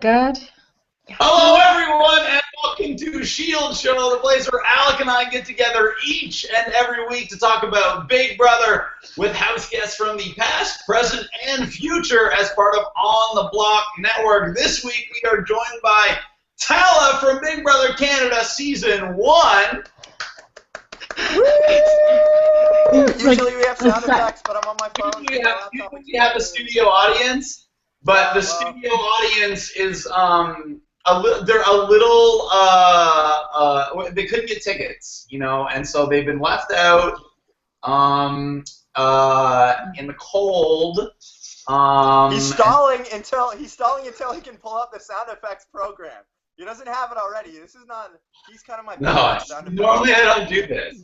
good? Hello, everyone, and welcome to Sheyld Show, the place where Alec and I get together each and every week to talk about Big Brother with house guests from the past, present, and future as part of On the Block Network. This week, we are joined by Tala from Big Brother Canada Season 1. Usually we have sound effects, but I'm on my phone. Usually we have the studio audience, but the studio audience is they're a little they couldn't get tickets, you know, and so they've been left out in the cold. He's stalling until he can pull up the sound effects program. He doesn't have it already. This is not. He's kind of my normally I don't do this.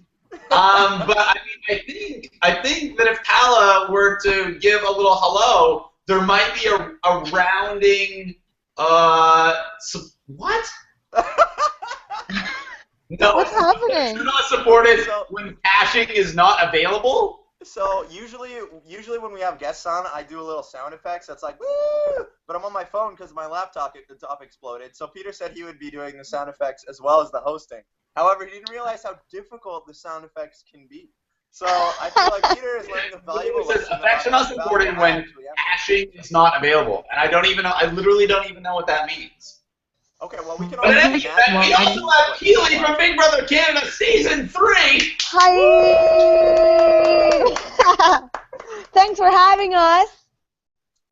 But I mean, I think that if Tala were to give a little hello, there might be a rounding. What? No. What's happening? You're not supported when caching is not available. So usually when we have guests on, I do a little sound effects. That's like woo, but I'm on my phone because my laptop the top exploded. So Peter said he would be doing the sound effects as well as the hosting. However, he didn't realize how difficult the sound effects can be. So I feel like Peter is learning a valuable lesson. Effects are not supported when caching is not available, and I literally don't even know what that means. Okay, well we can. But we also have Keely from Big Brother Canada Season 3. Hi! Thanks for having us.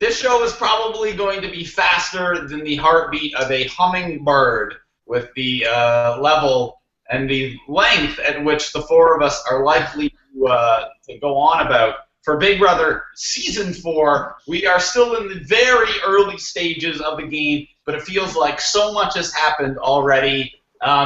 This show is probably going to be faster than the heartbeat of a hummingbird with the level and the length at which the four of us are likely to go on about. For Big Brother Season 4, we are still in the very early stages of the game, but it feels like so much has happened already.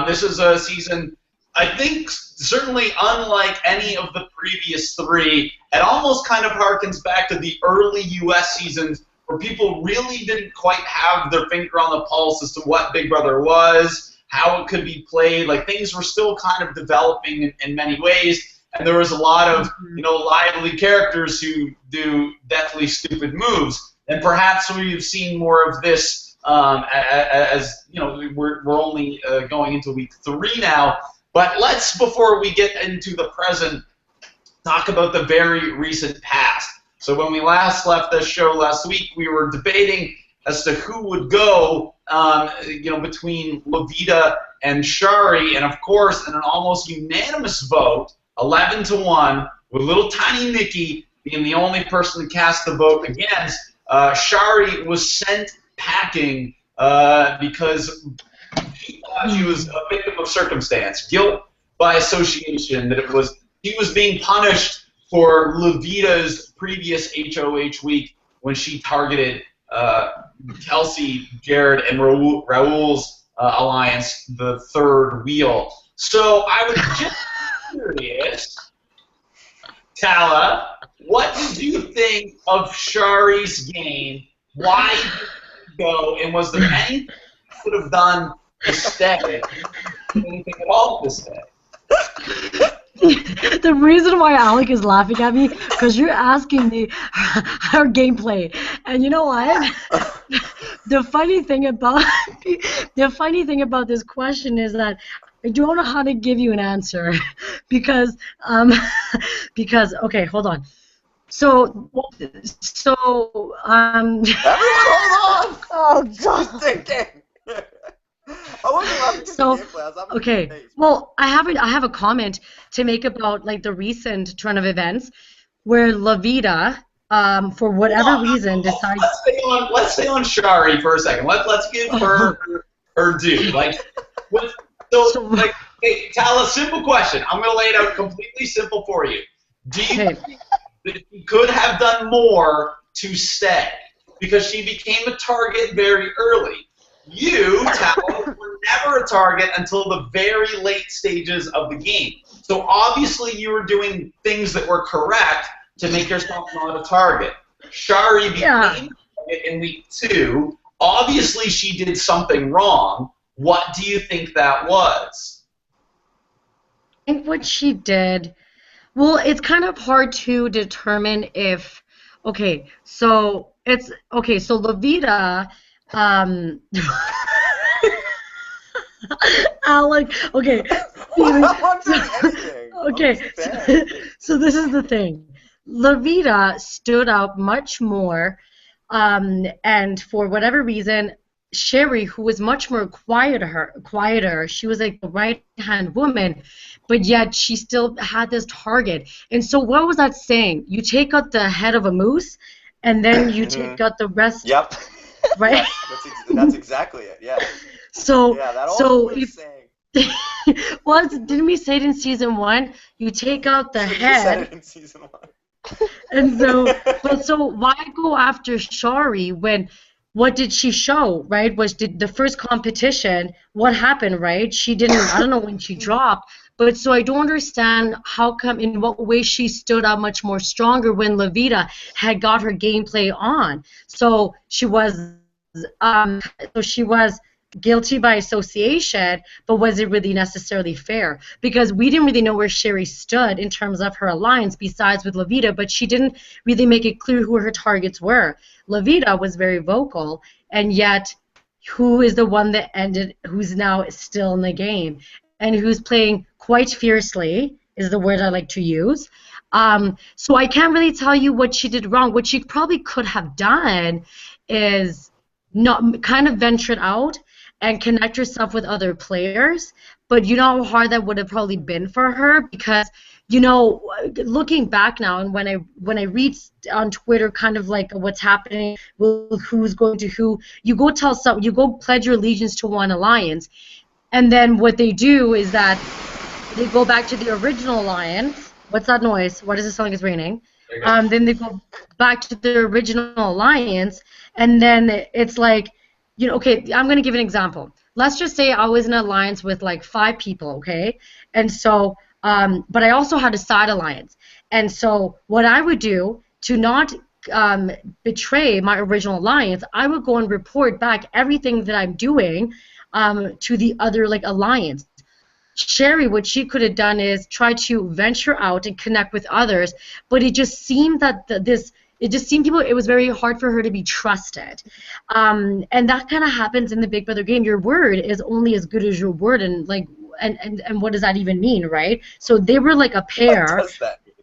This is a season, I think, certainly unlike any of the previous three. It almost kind of harkens back to the early U.S. seasons where people really didn't quite have their finger on the pulse as to what Big Brother was, how it could be played. Like, things were still kind of developing in many ways. And there was a lot of, lively characters who do deathly stupid moves. And perhaps we've seen more of this as, we're only going into week 3 now. But let's, before we get into the present, talk about the very recent past. So when we last left this show last week, we were debating as to who would go, between Levita and Shari. And, of course, in an almost unanimous vote, 11-1, with little tiny Nikki being the only person to cast the vote against, Shari was sent packing because she thought she was a victim of circumstance, guilt by association, that she was being punished for Levita's previous HOH week when she targeted Kelsey, Jared, and Raul's alliance, the third wheel. So I would just curious, Tala, what did you think of Shari's game? Why did you go? And was there anything you could have done to stay? Anything at all to stay? The reason why Alec is laughing at me because you're asking me her gameplay, and you know what? The funny thing about this question is that I don't know how to give you an answer because okay, hold on. So everyone hold on. Oh God. Okay. Well, I have a comment to make about like the recent turn of events where Levita, for whatever reason, decides. Let's stay on Shari for a second. Let's give her her due. Hey, Tala, simple question. I'm going to lay it out completely simple for you. Do you think that she could have done more to stay? Because she became a target very early. You, Tala, were never a target until the very late stages of the game. So obviously you were doing things that were correct to make yourself not a target. Shari became a target in week 2. Obviously she did something wrong. What do you think that was? I think what she did, well, it's kind of hard to determine if, so Levita Um, Alec, okay. I'm not doing anything. Okay, I'm just a fan. so this is the thing. Lavita stood out much more, and for whatever reason, Sherry, who was much more quieter, she was like the right-hand woman, but yet she still had this target. And so what was that saying? You take out the head of a moose, and then you take out the rest, Yep. right? Yes, that's exactly it. Yeah. So, Yeah, that so old if saying. well, didn't we say it in season 1? You take out the So you said head, it in season 1. and so why go after Shari when what did she show, right? Did the first competition, what happened, right? She didn't, I don't know when she dropped, but so I don't understand how come, in what way she stood out much more stronger when Lavita had got her gameplay on. So um, she was guilty by association, but was it really necessarily fair? Because we didn't really know where Sherry stood in terms of her alliance besides with Lavita, but she didn't really make it clear who her targets were. Lavita was very vocal, and yet who is the one that ended, who's now still in the game and who's playing quite fiercely is the word I like to use. So I can't really tell you what she did wrong. What she probably could have done is not kind of ventured out and connect herself with other players. But you know how hard that would have probably been for her, because looking back now, and when I read on Twitter kind of like what's happening, who's going to who, you go pledge your allegiance to one alliance, and then what they do is that they go back to the original alliance. What's that noise? What is it sounding like it's raining? Then they go back to the original alliance, and then it's like, okay, I'm going to give an example. Let's just say I was in an alliance with like 5 people, okay? And so, but I also had a side alliance. And so what I would do to not betray my original alliance, I would go and report back everything that I'm doing to the other like alliance. Sherry, what she could have done is try to venture out and connect with others, but it just seemed that it was very hard for her to be trusted. And that kind of happens in the Big Brother game. Your word is only as good as your word, and like, and what does that even mean, right? So they were like a pair. What does that mean?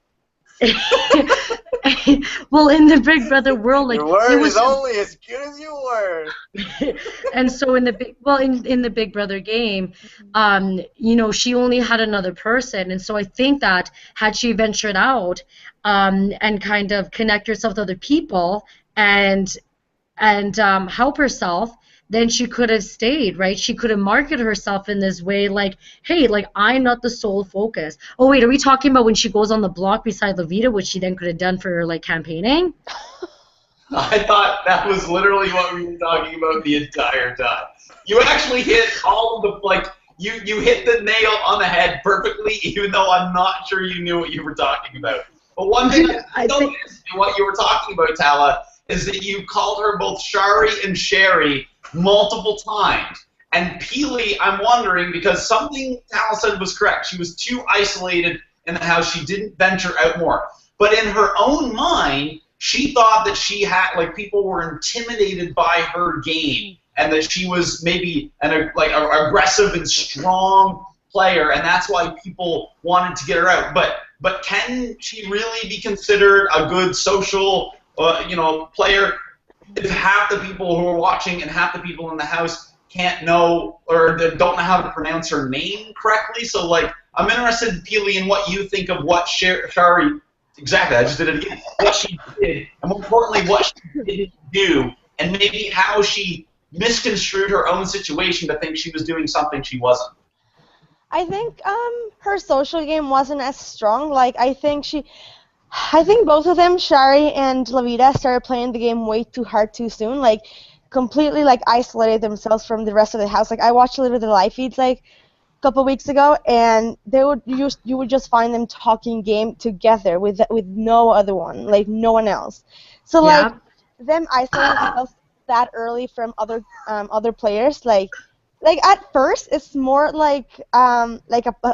Well, in the Big Brother world, like, your word it was is only as good as your word. And so in the Big Brother game, she only had another person, and so I think that had she ventured out, and kind of connect herself to other people and help herself, then she could have stayed, right? She could have marketed herself in this way, like, hey, like, I'm not the sole focus. Oh wait, are we talking about when she goes on the block beside Lavita, which she then could have done for like campaigning? I thought that was literally what we were talking about the entire time. You actually hit all of the, like, you hit the nail on the head perfectly, even though I'm not sure you knew what you were talking about. But one thing I noticed in what you were talking about, Tala, is that you called her both Shari and Sherry multiple times. And Peely, I'm wondering, because something Tala said was correct. She was too isolated in the house. She didn't venture out more. But in her own mind, she thought that she had, like, people were intimidated by her game, and that she was maybe an aggressive and strong player, and that's why people wanted to get her out. But can she really be considered a good social, player if half the people who are watching and half the people in the house can't know or don't know how to pronounce her name correctly? So, like, I'm interested, Peely, in what you think of what Shari. Exactly, I just did it again. What she did, and more importantly, what she didn't do, and maybe how she misconstrued her own situation to think she was doing something she wasn't. I think her social game wasn't as strong. Like, I think both of them, Shari and Lavita, started playing the game way too hard too soon. Like, completely like isolated themselves from the rest of the house. Like, I watched a little of the live feeds like couple weeks ago, and you would just find them talking game together with no other one, like no one else. So like them isolating themselves that early from other players, like like at first it's more like a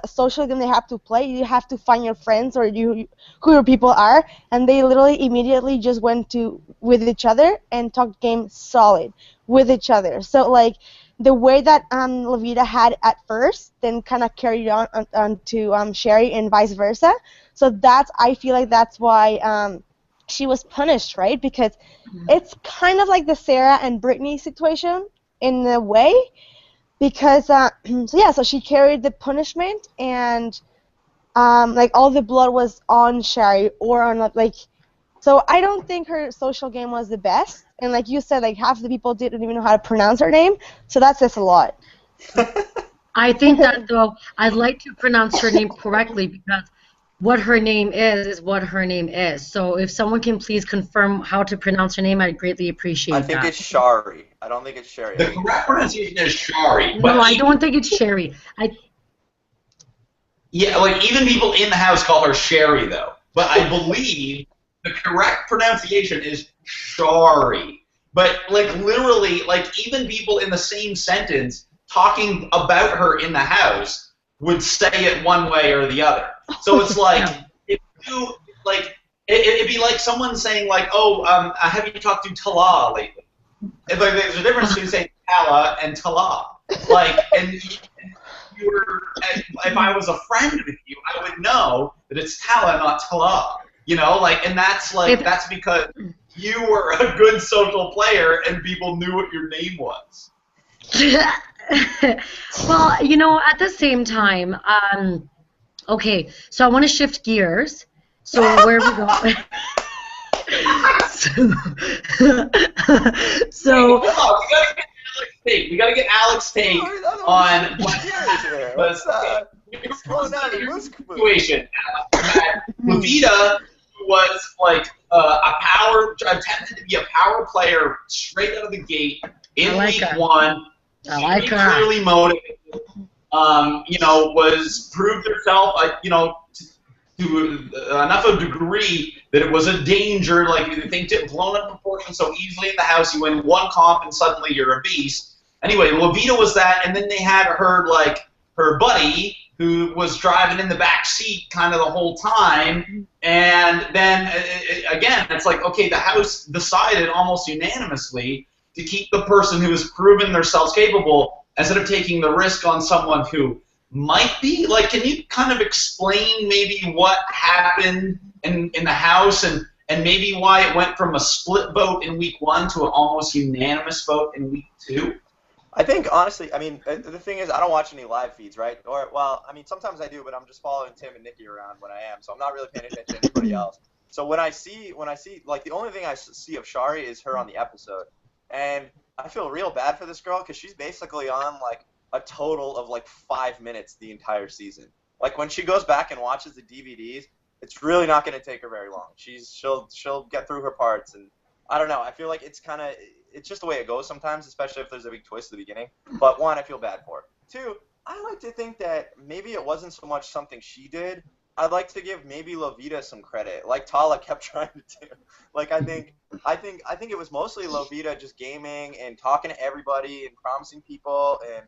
social game they have to play. You have to find your friends or who your people are, and they literally immediately just went to with each other and talked game solid with each other. So like the way that Levita had at first, then kind of carried on to Sherry and vice versa. So I feel like that's why she was punished, right? Because it's kind of like the Sarah and Brittany situation in a way, because so she carried the punishment, and like all the blood was on Sherry or on like. So I don't think her social game was the best, and like you said, like half the people didn't even know how to pronounce her name, so that says a lot. I think that though I'd like to pronounce her name correctly because what her name is what her name is. So if someone can please confirm how to pronounce her name, I'd greatly appreciate I think that. it's Shari. I don't think it's Sherry. The correct pronunciation is Shari. No, But I don't think it's Sherry. yeah, like even people in the house call her Sherry though. But I believe the correct pronunciation is Shari. But like literally, like even people in the same sentence talking about her in the house would say it one way or the other. So it's like if you like it'd be like someone saying like, oh, have you talked to Tala lately? It's like there's a difference between saying Tala and Tala. Like and if I was a friend with you, I would know that it's Tala, not Tala. You know, like, and that's like that's because you were a good social player and people knew what your name was. Well, you know, at the same time, okay, so I want to shift gears. So where we go? So, Wait, hold on, we gotta get Alex Tate on What's going on in Moose Caboose? situation. Levita was like attempted to be a power player straight out of the gate in week one. I like her. Clearly motivated. You know, was proved herself. You know, to enough of a degree that it was a danger. Like you think it blown up proportion so easily in the house. You win one comp and suddenly you're a beast. Anyway, Levita was that, and then they had her like her buddy who was driving in the back seat kind of the whole time. And then again, it's like okay, the house decided almost unanimously to keep the person who has proven themselves capable instead of taking the risk on someone who might be. Like, can you kind of explain maybe what happened in the house and maybe why it went from a split vote in week one to an almost unanimous vote in week two? I think, honestly, I mean, the thing is, I don't watch any live feeds, right? Or, well, I mean, sometimes I do, but I'm just following Tim and Nikki around when I am, so I'm not really paying attention to anybody else. So when I see, like, the only thing I see of Shari is her on the episode. And I feel real bad for this girl because she's basically on, like, a total of, like, 5 minutes the entire season. Like, when she goes back and watches the DVDs, it's really not going to take her very long. She'll get through her parts, and I don't know. I feel like it's just the way it goes sometimes, especially if there's a big twist at the beginning. But one, I feel bad for her. Two, I like to think that maybe it wasn't so much something she did. I'd like to give maybe Levita some credit, like Tala kept trying to do. Like I think it was mostly Levita just gaming and talking to everybody and promising people and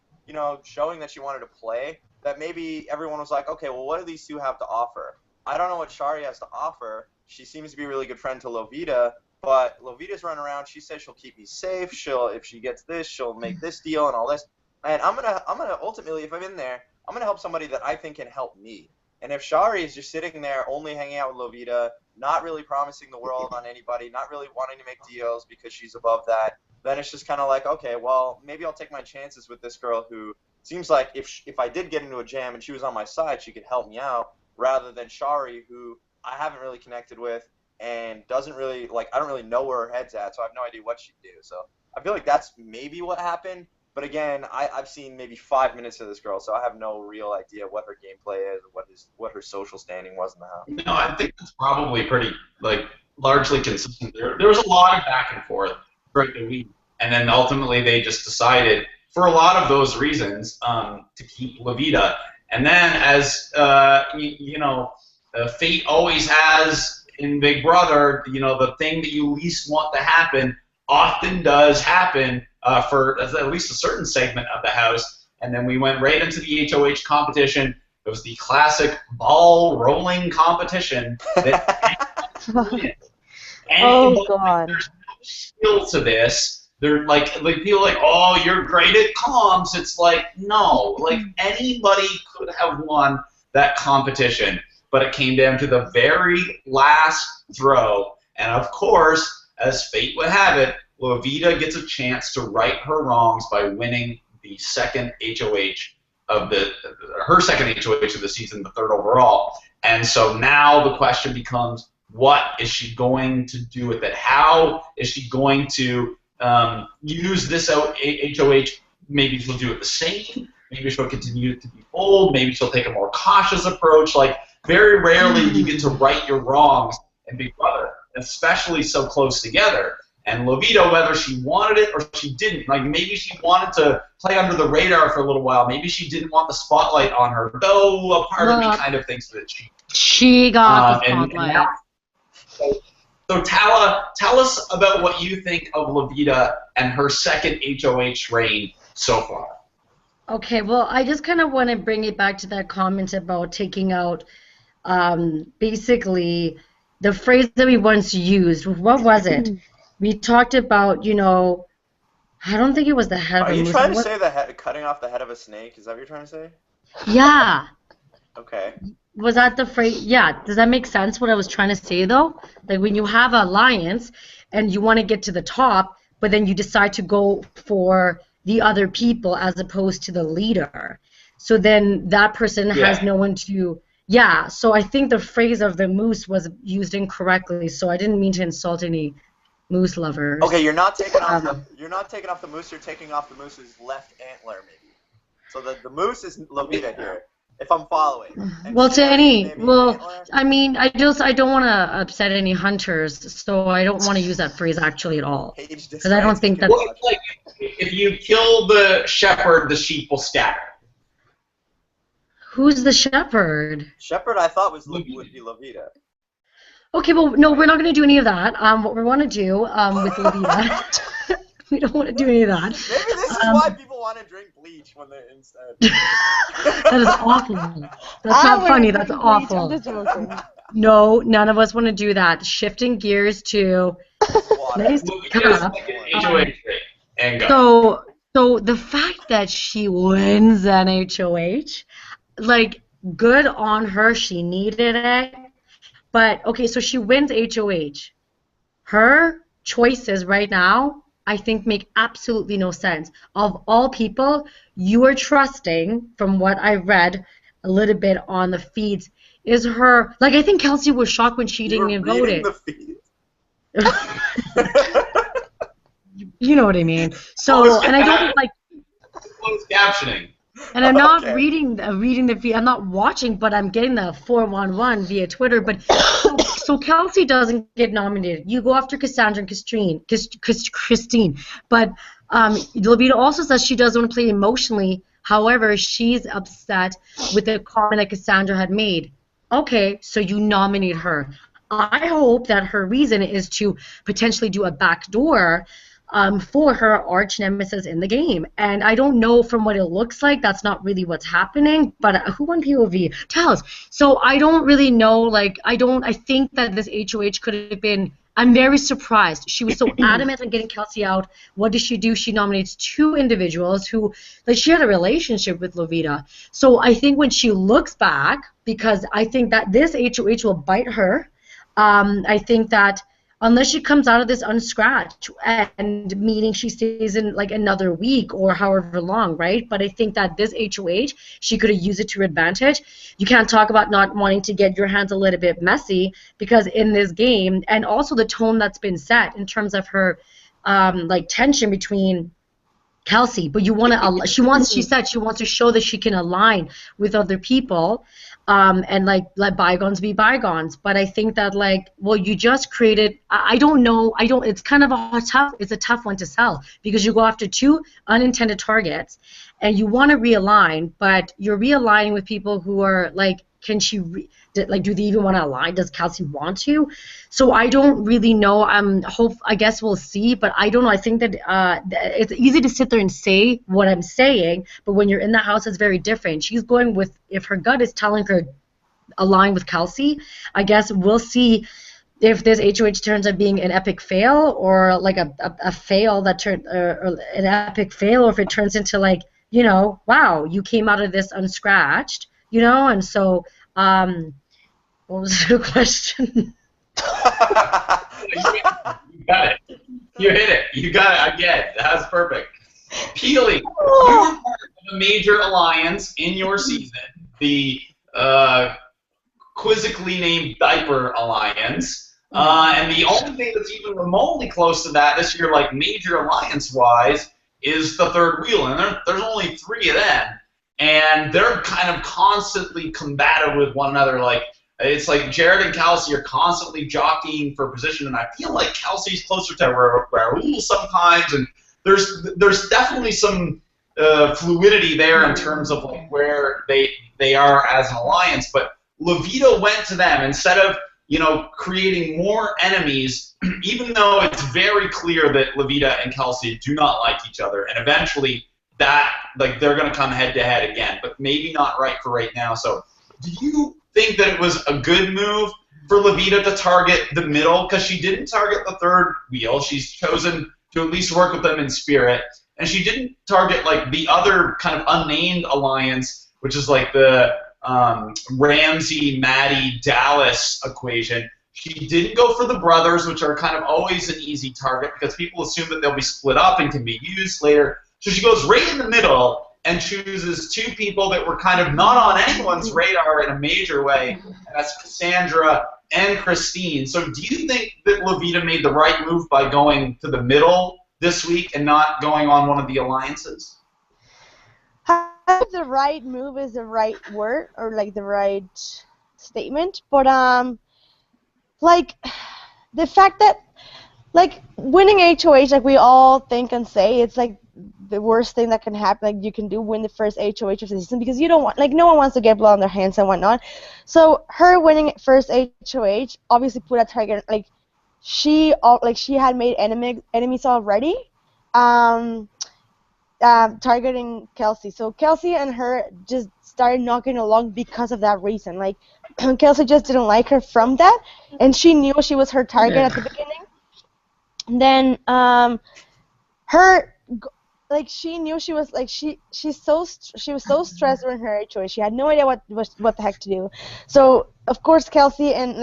showing that she wanted to play. That maybe everyone was like, okay, well, what do these two have to offer? I don't know what Shari has to offer. She seems to be a really good friend to Levita, but Levita's running around. She says she'll keep me safe. If she gets this, she'll make this deal and all this. And I'm gonna ultimately, if I'm in there, I'm gonna help somebody that I think can help me. And if Shari is just sitting there only hanging out with Levita, not really promising the world on anybody, not really wanting to make deals because she's above that, then it's just kind of like, okay, well, maybe I'll take my chances with this girl who seems like if I did get into a jam and she was on my side, she could help me out, rather than Shari, who I haven't really connected with and doesn't really, like, I don't really know where her head's at, so I have no idea what she'd do. So I feel like that's maybe what happened. But again, I've seen maybe 5 minutes of this girl, so I have no real idea what her gameplay is or what her social standing was in the house. No, I think that's probably pretty, like, largely consistent. There was a lot of back and forth throughout the week, and then ultimately they just decided, for a lot of those reasons, to keep Levita. And then, as fate always has in Big Brother, the thing that you least want to happen often does happen for at least a certain segment of the house. And then we went right into the HOH competition. It was the classic ball rolling competition that Oh anybody, God. there's no skill to this. They're like people are like, oh, you're great at comms. It's like, no, like anybody could have won that competition, but it came down to the very last throw. And of course, as fate would have it, Lovita gets a chance to right her wrongs by winning the second HOH of her second HOH of the season, the third overall. And so now the question becomes, what is she going to do with it? How is she going to use this HOH? Maybe she'll do it the same. Maybe she'll continue to be bold. Maybe she'll take a more cautious approach. Like, very rarely you get to right your wrongs in Big Brother, especially so close together. And Lovita, whether she wanted it or she didn't, like maybe she wanted to play under the radar for a little while. Maybe she didn't want the spotlight on her. Though a part of me kind of thinks that she got the spotlight. So Tala, tell us about what you think of Lovita and her second HOH reign so far. Okay, well, I just kind of want to bring it back to that comment about taking out, basically, the phrase that we once used. What was it? We talked about, you know, I don't think it was the head of a moose. Are you trying to say cutting off the head of a snake? Is that what you're trying to say? Yeah. Okay. Was that the phrase? Yeah. Does that make sense, what I was trying to say, though? Like, when you have an alliance and you want to get to the top, but then you decide to go for the other people as opposed to the leader. So then that person has no one to... Yeah, so I think the phrase of the moose was used incorrectly, so I didn't mean to insult any moose lovers. Okay, you're not taking off the moose. You're taking off the moose's left antler, maybe. So the moose is Lovita here, if I'm following. And well, to any, well, antler? I mean, I don't want to upset any hunters, so I don't want to use that phrase actually at all, because I don't think that's... Well, like, if you kill the shepherd, the sheep will scatter. Who's the shepherd? Shepherd, I thought would be Lovita. Okay, well, no, we're not going to do any of that. What we want to do with Lovita, we don't want to do any of that. Maybe this is why people want to drink bleach when they're instead. That is awful. That's not funny. That's awful. No, none of us want to do that. Shifting gears to... So the fact that she wins an HOH, like, good on her. She needed it. But, okay, so she wins HOH. Her choices right now, I think, make absolutely no sense. Of all people, you are trusting, from what I read a little bit on the feeds, is her... Like, I think Kelsey was shocked when she didn't get voted. The feeds. You know what I mean. So, and I don't like... Closed captioning. And I'm not reading the feed. I'm not watching, but I'm getting the 411 via Twitter. But so Kelsey doesn't get nominated. You go after Cassandra and Christine. But Lovita also says she doesn't want to play emotionally. However, she's upset with the comment that Cassandra had made. Okay, so you nominate her. I hope that her reason is to potentially do a backdoor for her arch nemesis in the game. And I don't know, from what it looks like, that's not really what's happening, but who won POV? Tell us. So I don't really know, like, I think that this HOH could have been... I'm very surprised. She was so adamant on getting Kelsey out. What does she do? She nominates two individuals who, like, she had a relationship with Lovita. So I think when she looks back, because I think that this HOH will bite her, I think that unless she comes out of this unscratched, and meaning she stays in like another week or however long, right? But I think that this HOH, she could have used it to her advantage. You can't talk about not wanting to get your hands a little bit messy, because in this game, and also the tone that's been set in terms of her like tension between Kelsey, but you want to, she said she wants to show that she can align with other people, and like let bygones be bygones. But I think that, like, well, you just created, I don't know, it's kind of it's a tough one to sell, because you go after two unintended targets and you want to realign, but you're realigning with people who are like can she like, do they even want to align? Does Kelsey want to? So I don't really know. I guess we'll see, but I don't know. I think that it's easy to sit there and say what I'm saying, but when you're in the house, it's very different. She's going with, if her gut is telling her align with Kelsey, I guess we'll see if this HOH turns out being an epic fail, or like a fail that turned, or an epic fail, or if it turns into like, wow, you came out of this unscratched, and so, what was the question? You got it. You hit it. You got it again. That's perfect. Peely, you were part of a major alliance in your season, the quizzically named Diaper Alliance. And the only thing that's even remotely close to that this year, like major alliance-wise, is the third wheel. And there's only 3 of them. And they're kind of constantly combative with one another. Like, it's like Jared and Kelsey are constantly jockeying for position, and I feel like Kelsey's closer to Raul sometimes, and there's definitely some fluidity there in terms of like where they are as an alliance. But Levita went to them instead of creating more enemies, even though it's very clear that Levita and Kelsey do not like each other, and eventually that they're going to come head to head again, but maybe not right for right now. So do you think that it was a good move for Levita to target the middle? Because she didn't target the third wheel. She's chosen to at least work with them in spirit. And she didn't target like the other kind of unnamed alliance, which is like the Ramsey, Maddie, Dallas equation. She didn't go for the brothers, which are kind of always an easy target because people assume that they'll be split up and can be used later. So she goes right in the middle and chooses 2 people that were kind of not on anyone's radar in a major way, and that's Cassandra and Christine. So do you think that Levita made the right move by going to the middle this week and not going on one of the alliances? The right move is the right word, or like the right statement, but like the fact that like winning HOH, like we all think and say, it's like the worst thing that can happen, like you can do, win the first HOH of the season, because you don't want, like, no one wants to get blood on their hands and whatnot. So her winning first HOH obviously put a target, like she had made enemies already, targeting Kelsey. So Kelsey and her just started knocking along because of that reason. Like Kelsey just didn't like her from that, and she knew she was her target at the beginning. And then she knew she was like she was so stressed during her HOH. She had no idea what the heck to do. So of course Kelsey and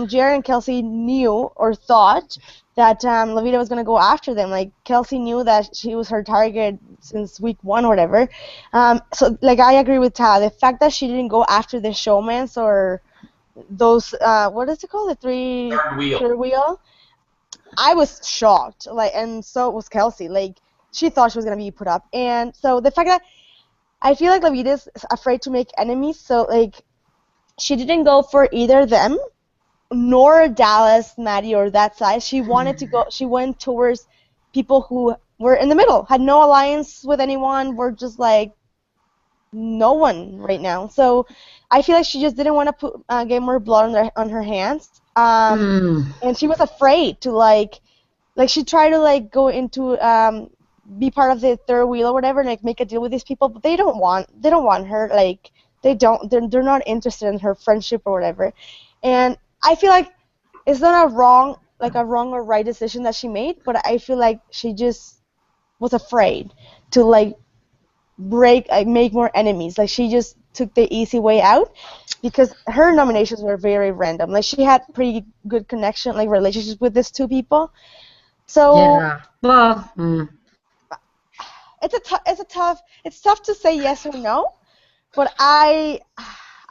Jared and Kelsey knew or thought that Levita was gonna go after them. Like Kelsey knew that she was her target since week 1 or whatever. So like I agree with Ta. The fact that she didn't go after the showmans or those what is it called, the third wheel. I was shocked, and so was Kelsey. Like, she thought she was gonna be put up, and so the fact that I feel like Levita's afraid to make enemies, so like she didn't go for either them, nor Dallas, Maddie, or that side. She wanted to go. She went towards people who were in the middle, had no alliance with anyone, were just like no one right now. So I feel like she just didn't want to get more blood on her hands. And she was afraid to like she tried to go into be part of the third wheel or whatever, and make a deal with these people, but they don't want her, they're not interested in her friendship or whatever. And I feel like it's not a wrong or right decision that she made, but I feel like she just was afraid to make more enemies. Like she just took the easy way out, because her nominations were very random. Like she had pretty good connection, relationships with these 2 people. So yeah, well, it's tough to say yes or no, but I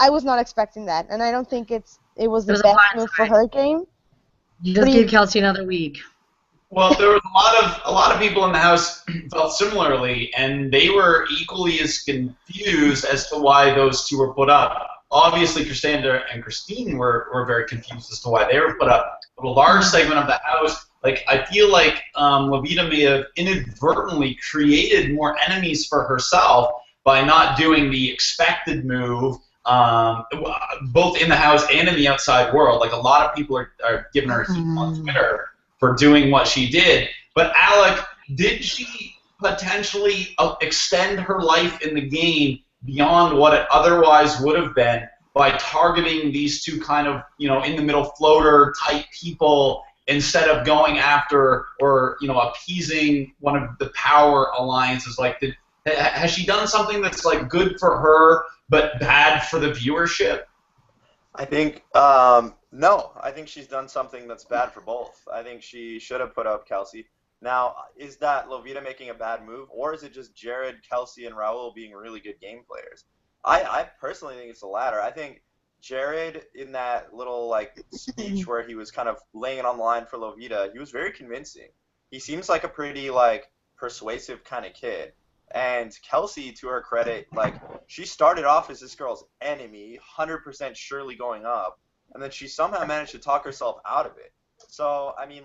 was not expecting that, and I don't think it was the best move for her game. You just gave Kelsey another week. Well, there was a lot of people in the house felt similarly, and they were equally as confused as to why those 2 were put up. Obviously, Cassandra and Christine were very confused as to why they were put up. But a large segment of the house, I feel like Levita may have inadvertently created more enemies for herself by not doing the expected move both in the house and in the outside world. Like, a lot of people are giving her heat on Twitter for doing what she did. But Alec, did she potentially extend her life in the game beyond what it otherwise would have been by targeting these two kind of, in the middle floater type people instead of going after or, appeasing one of the power alliances? Like, has she done something that's like good for her but bad for the viewership? I think no. I think she's done something that's bad for both. I think she should have put up Kelsey. Now, is that Lovita making a bad move, or is it just Jared, Kelsey, and Raul being really good game players? I personally think it's the latter. I think Jared, in that little speech where he was kind of laying it on the line for Lovita, he was very convincing. He seems like a pretty persuasive kind of kid. And Kelsey, to her credit, she started off as this girl's enemy, 100% surely going up, and then she somehow managed to talk herself out of it. So, I mean,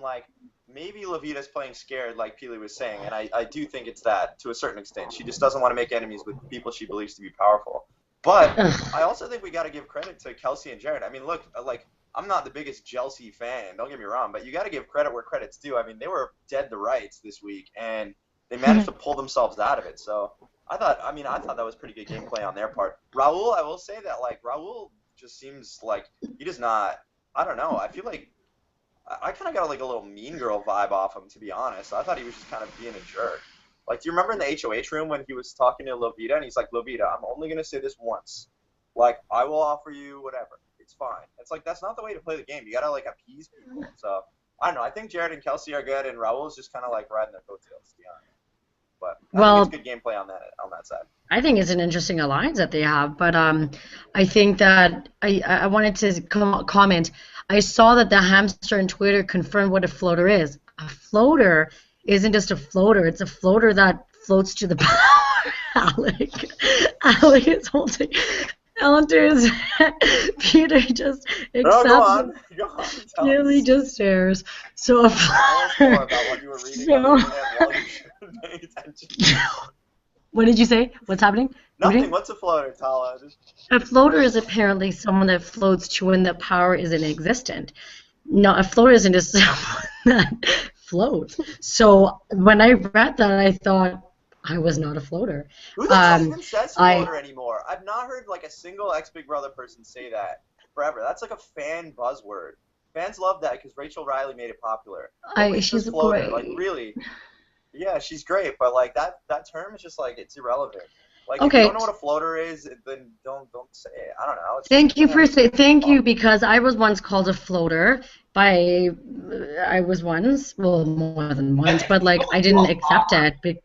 maybe Lovita's playing scared, like Peely was saying, and I do think it's that, to a certain extent. She just doesn't want to make enemies with people she believes to be powerful. But I also think we got to give credit to Kelsey and Jared. I mean, look, I'm not the biggest Chelsea fan, don't get me wrong, but you got to give credit where credit's due. I mean, they were dead to rights this week, and they managed to pull themselves out of it. So I thought that was pretty good gameplay on their part. Raul, I will say that Raul just seems like he does not. I don't know. I feel like I kind of got a little mean girl vibe off him, to be honest. I thought he was just kind of being a jerk. Do you remember in the HOH room when he was talking to Lovita and he's like, Lovita, I'm only gonna say this once. I will offer you whatever. It's fine. It's that's not the way to play the game. You gotta appease people. So I don't know. I think Jared and Kelsey are good, and Raul's just kind of riding their coattails, to be honest. But I think it's good gameplay on that side. I think it's an interesting alliance that they have, but I think that I wanted to comment. I saw that the hamster on Twitter confirmed what a floater is. A floater isn't just a floater; it's a floater that floats to the power. Alec is holding onto his head. Peter just accepts. Go on. Really just stares. So a floater. More about what you were reading on the internet while you should pay attention. What did you say? What's happening? Nothing. What's a floater, Tala? A floater is apparently someone that floats to when the power isn't existent. No, a floater isn't just someone that floats. So when I read that, I thought I was not a floater. Who the hell even says floater anymore? I've not heard a single ex-Big Brother person say that forever. That's a fan buzzword. Fans love that because Rachel Riley made it popular. She's floater. great. Really. Yeah, she's great, but that term is just it's irrelevant. Okay. If you don't know what a floater is, then don't say it. I don't know. Thank you because I was once called a floater by more than once, but I didn't accept it.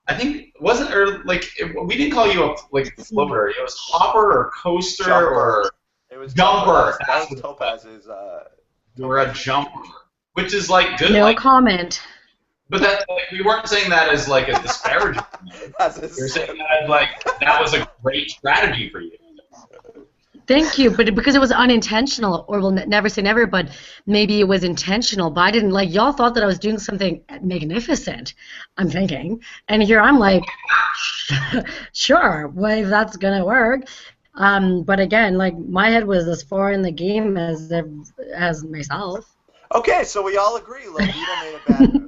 I think we didn't call you a floater. It was hopper or coaster jumper. or it was jumper. That was Topaz's. You were a jumper, which is good. No comment. But that we weren't saying that as a disparaging. You're saying that as that was a great strategy for you. Thank you, but because it was unintentional, or we'll never say never, but maybe it was intentional. But I didn't y'all thought that I was doing something magnificent. I'm thinking, and here I'm sure, well, if that's gonna work. But again, my head was as far in the game as myself. Okay, so we all agree Lovita made a bad move.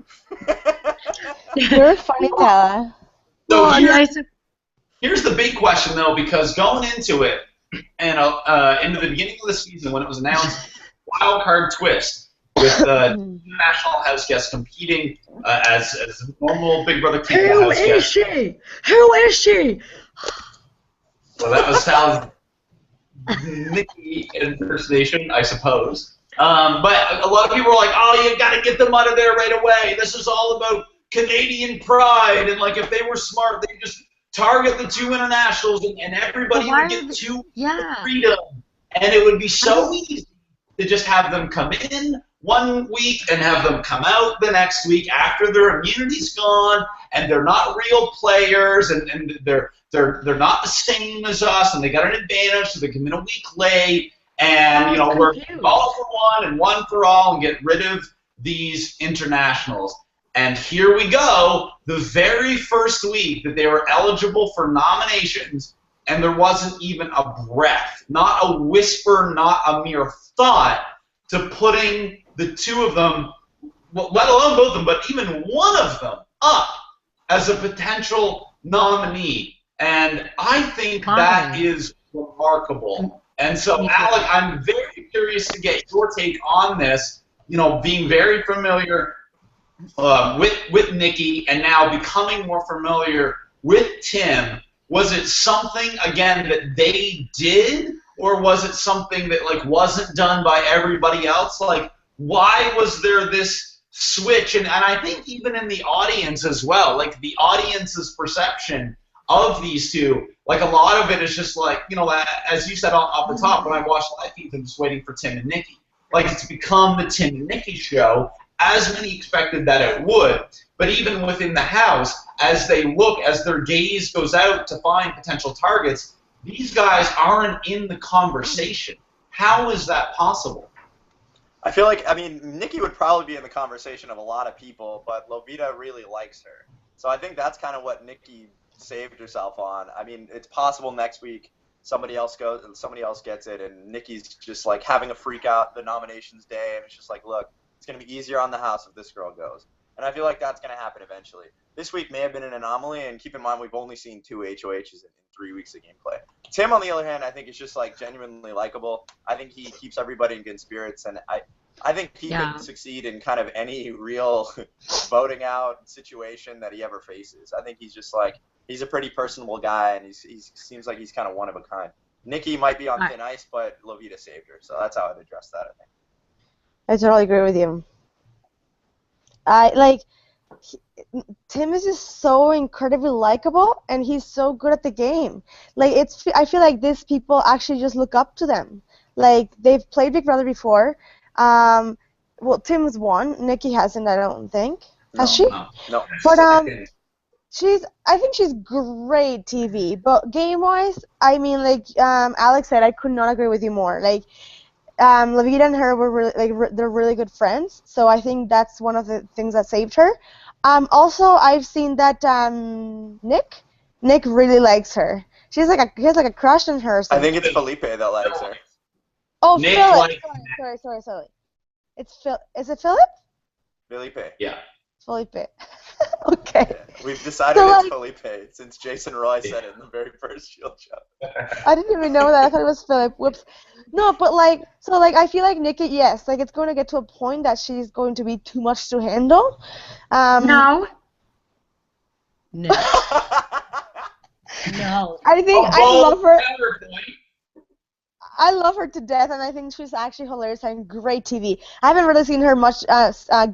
You're funny, Tala. So here's the big question, though, because going into it, and into the beginning of the season when it was announced, wild card twist with the national house guests competing as normal Big Brother people house guests. Who is she? Well, that was Sal's Nikki impersonation, I suppose. But a lot of people were like, oh, you got to get them out of there right away. This is all about Canadian pride. And, if they were smart, they'd just target the two internationals and everybody would get freedom. And it would be so easy to just have them come in one week and have them come out the next week after their immunity's gone and they're not real players and they're not the same as us and they got an advantage so they come in a week late. And, we're all for one and one for all and get rid of these internationals. And here we go, the very first week that they were eligible for nominations, and there wasn't even a breath, not a whisper, not a mere thought to putting the two of them, well, let alone both of them, but even one of them up as a potential nominee. And I think that is remarkable. And so, Alec, I'm very curious to get your take on this, being very familiar with Nikki and now becoming more familiar with Tim. Was it something, again, that they did, or was it something that, like, wasn't done by everybody else? Like, why was there this switch? And I think even in the audience as well, like, the audience's perception of these two, like, a lot of it is just like, as you said off the top, when I watched live feeds, I'm just waiting for Tim and Nikki. Like, it's become the Tim and Nikki show, as many expected that it would. But even within the house, as they look, as their gaze goes out to find potential targets, these guys aren't in the conversation. How is that possible? I feel like, Nikki would probably be in the conversation of a lot of people, but Lovita really likes her. So I think that's kind of what Nikki saved herself on. I mean, it's possible next week somebody else gets it, and Nikki's just like having a freak out the nominations day, and it's just like, look, it's going to be easier on the house if this girl goes. And I feel like that's going to happen eventually. This week may have been an anomaly, and keep in mind we've only seen 2 HOHs in 3 weeks of gameplay. Tim, on the other hand, I think is just like genuinely likable. I think he keeps everybody in good spirits, and I think he could succeed in kind of any real voting out situation that he ever faces. I think he's just like, he's a pretty personable guy, and he seems like he's kind of one of a kind. Nikki might be on thin ice, but Lovita saved her, so that's how I'd address that, I think. I totally agree with you. Tim is just so incredibly likable, and he's so good at the game. Like, I feel like these people actually just look up to them. Like, they've played Big Brother before. Well, Tim's won. Nikki hasn't, I don't think. Has she? No. But I think she's great TV. But game-wise, Alex said, I could not agree with you more. Like, Lavita and her were really, they're really good friends, so I think that's one of the things that saved her. Also, I've seen that Nick really likes her. He has like a crush on her. Or something. I think it's Felipe that likes her. Oh, Nick Philip. Sorry. It's Phil. Is it Philip? Felipe. Yeah. Felipe. Okay. Yeah. We've decided it's Felipe since Jason Roy said it in the very first Sheyld show. I didn't even know that. I thought it was Philip. Whoops. No, but I feel like Nikki, yes, like it's going to get to a point that she's going to be too much to handle. No. No. I think I love her. I love her to death, and I think she's actually hilarious and great TV. I haven't really seen her much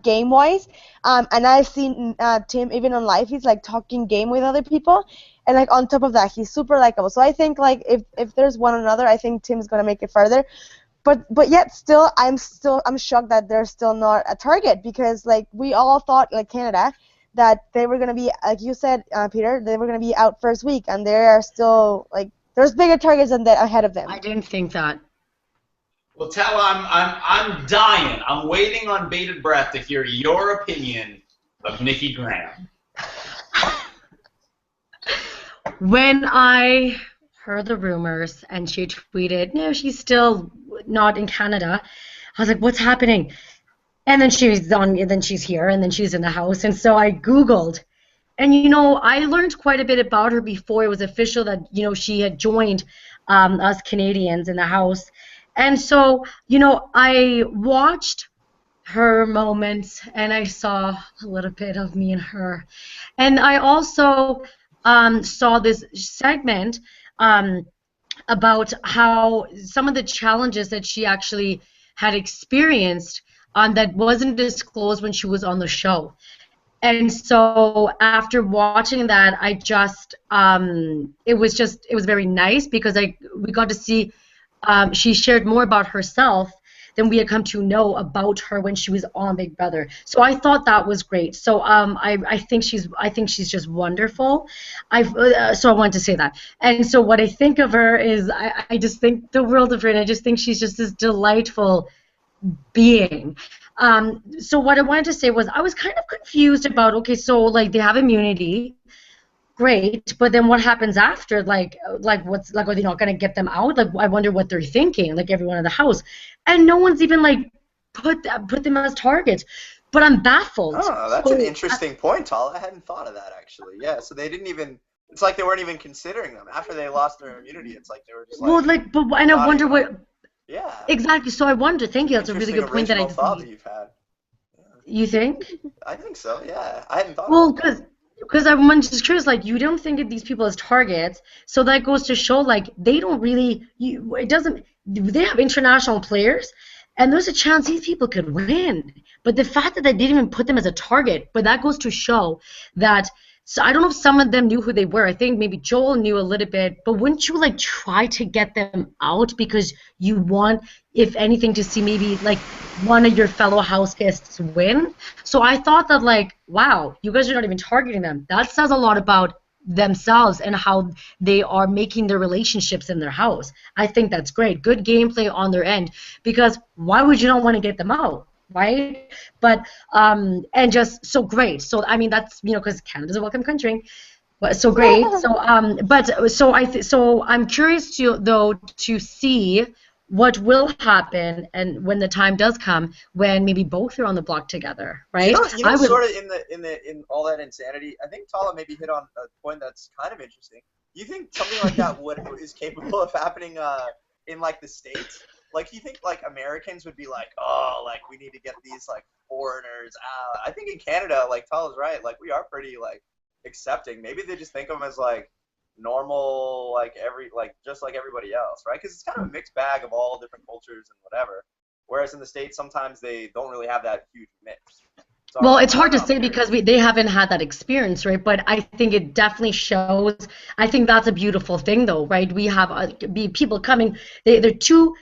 game-wise, and I've seen Tim even on live. He's like talking game with other people, and like on top of that, he's super likable. So I think like if there's one another, I think Tim's gonna make it further. But yet still, I'm shocked that they're still not a target, because like we all thought, like Canada, that they were gonna be, like you said, Peter, they were gonna be out first week, and they are still like. There's bigger targets than that ahead of them. I didn't think that. Well, Tell, I'm dying. I'm waiting on bated breath to hear your opinion of Nikki Graham. When I heard the rumors and she tweeted, no, she's still not in Canada, I was like, what's happening? And then she's here, and then she's in the house, and so I Googled. And, I learned quite a bit about her before it was official that, she had joined us Canadians in the house. And so, I watched her moments, and I saw a little bit of me and her. And I also saw this segment about how some of the challenges that she actually had experienced that wasn't disclosed when she was on the show. And so after watching that, I just it was very nice, because we got to see she shared more about herself than we had come to know about her when she was on Big Brother. So I thought that was great. So I think she's just wonderful. So I wanted to say that. And so what I think of her is I just think the world of her, and I just think she's just this delightful being. So what I wanted to say was I was kind of confused about, okay, so like they have immunity, great, but then what happens after? What's like? Are they not gonna get them out? Like, I wonder what they're thinking. Like everyone in the house, and no one's even like put them as targets. But I'm baffled. Oh, that's an interesting point, Tal. I hadn't thought of that actually. Yeah, so they didn't even. It's like they weren't even considering them after they lost their immunity. It's like they were just like. Well, but and I wonder what. Yeah. Exactly. So I wonder. Thank you. That's a really good point that I didn't. Thought that you've had. Yeah. You think? I think so. Yeah, I hadn't thought. Well, because I'm just curious, like, you don't think of these people as targets, so that goes to show, like, they don't really, it doesn't, they have international players, and there's a chance these people could win. But the fact that they didn't even put them as a target, but that goes to show that, so I don't know if some of them knew who they were. I think maybe Joel knew a little bit, but wouldn't you, like, try to get them out because you want, if anything, to see maybe, like, one of your fellow house guests win? So I thought that, like, wow, you guys are not even targeting them. That says a lot about themselves and how they are making their relationships in their house. I think that's great. Good gameplay on their end, because why would you not want to get them out? Right? But and just so great. So I mean, that's, you know, because Canada's a welcome country. But so great. So I'm curious to see what will happen and when the time does come when maybe both are on the block together, right? Sort of in all that insanity, I think Tala maybe hit on a point that's kind of interesting. Do you think something like that is capable of happening in like the States? Like, you think, like, Americans would be like, oh, like, we need to get these, like, foreigners out. I think in Canada, like, Tala's right, like, we are pretty, like, accepting. Maybe they just think of them as, like, normal, like, just like everybody else, right? Because it's kind of a mixed bag of all different cultures and whatever. Whereas in the States, sometimes they don't really have that huge mix. So well, it's hard to say because they haven't had that experience, right? But I think it definitely shows. I think that's a beautiful thing, though, right? We have people coming. They're two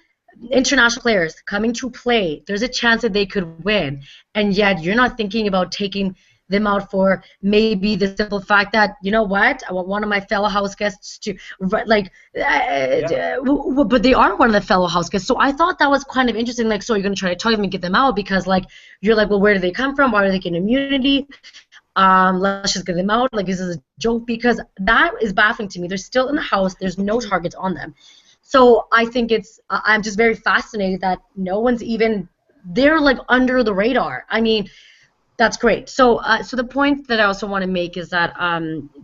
international players coming to play. There's a chance that they could win, and yet you're not thinking about taking them out for maybe the simple fact that, you know what, I want one of my fellow house guests to, like, but they are one of the fellow house guests. So I thought that was kind of interesting. Like, so you're going to try to target them and get them out because, like, you're like, well, where do they come from? Why are they getting immunity? Let's just get them out. Like, this is a joke, because that is baffling to me. They're still in the house. There's no targets on them. So I think I'm just very fascinated that no one's even, they're like under the radar. I mean, that's great. So so the point that I also want to make is that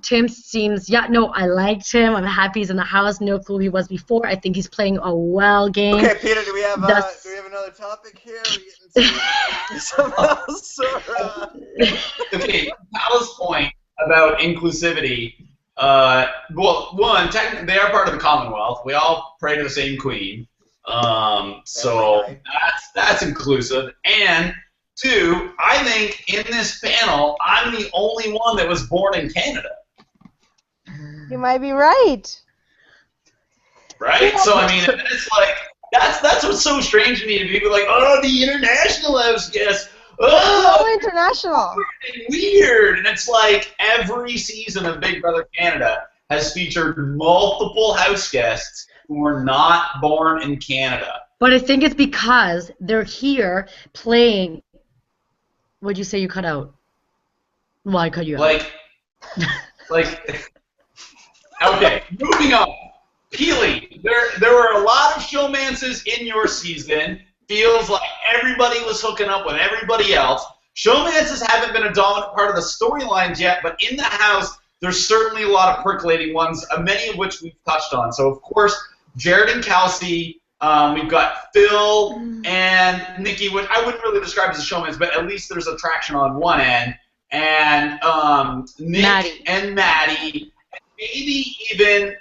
Tim seems, I liked him. I'm happy he's in the house. No clue who he was before. I think he's playing a well game. Okay, Peter, do we have another topic here? Are we getting to something else? Okay, Paula's point about inclusivity. Well, one, technically, they are part of the Commonwealth. We all pray to the same queen. So that's inclusive. And two, I think in this panel, I'm the only one that was born in Canada. You might be right. Right? So, I mean, it's like, that's what's so strange to me, to be like, oh, the international house guest. Oh, international. Weird. And it's like every season of Big Brother Canada has featured multiple house guests who were not born in Canada. But I think it's because they're here playing. What'd you say you cut out? Well, I cut you out. Okay, moving on. Keely, there were a lot of showmances in your season. Feels like everybody was hooking up with everybody else. Showmances haven't been a dominant part of the storylines yet, but in the house, there's certainly a lot of percolating ones, many of which we've touched on. So, of course, Jared and Kelsey. We've got Phil and Nikki, which I wouldn't really describe as a showman, but at least there's attraction on one end. And Nick and Maddie, and maybe even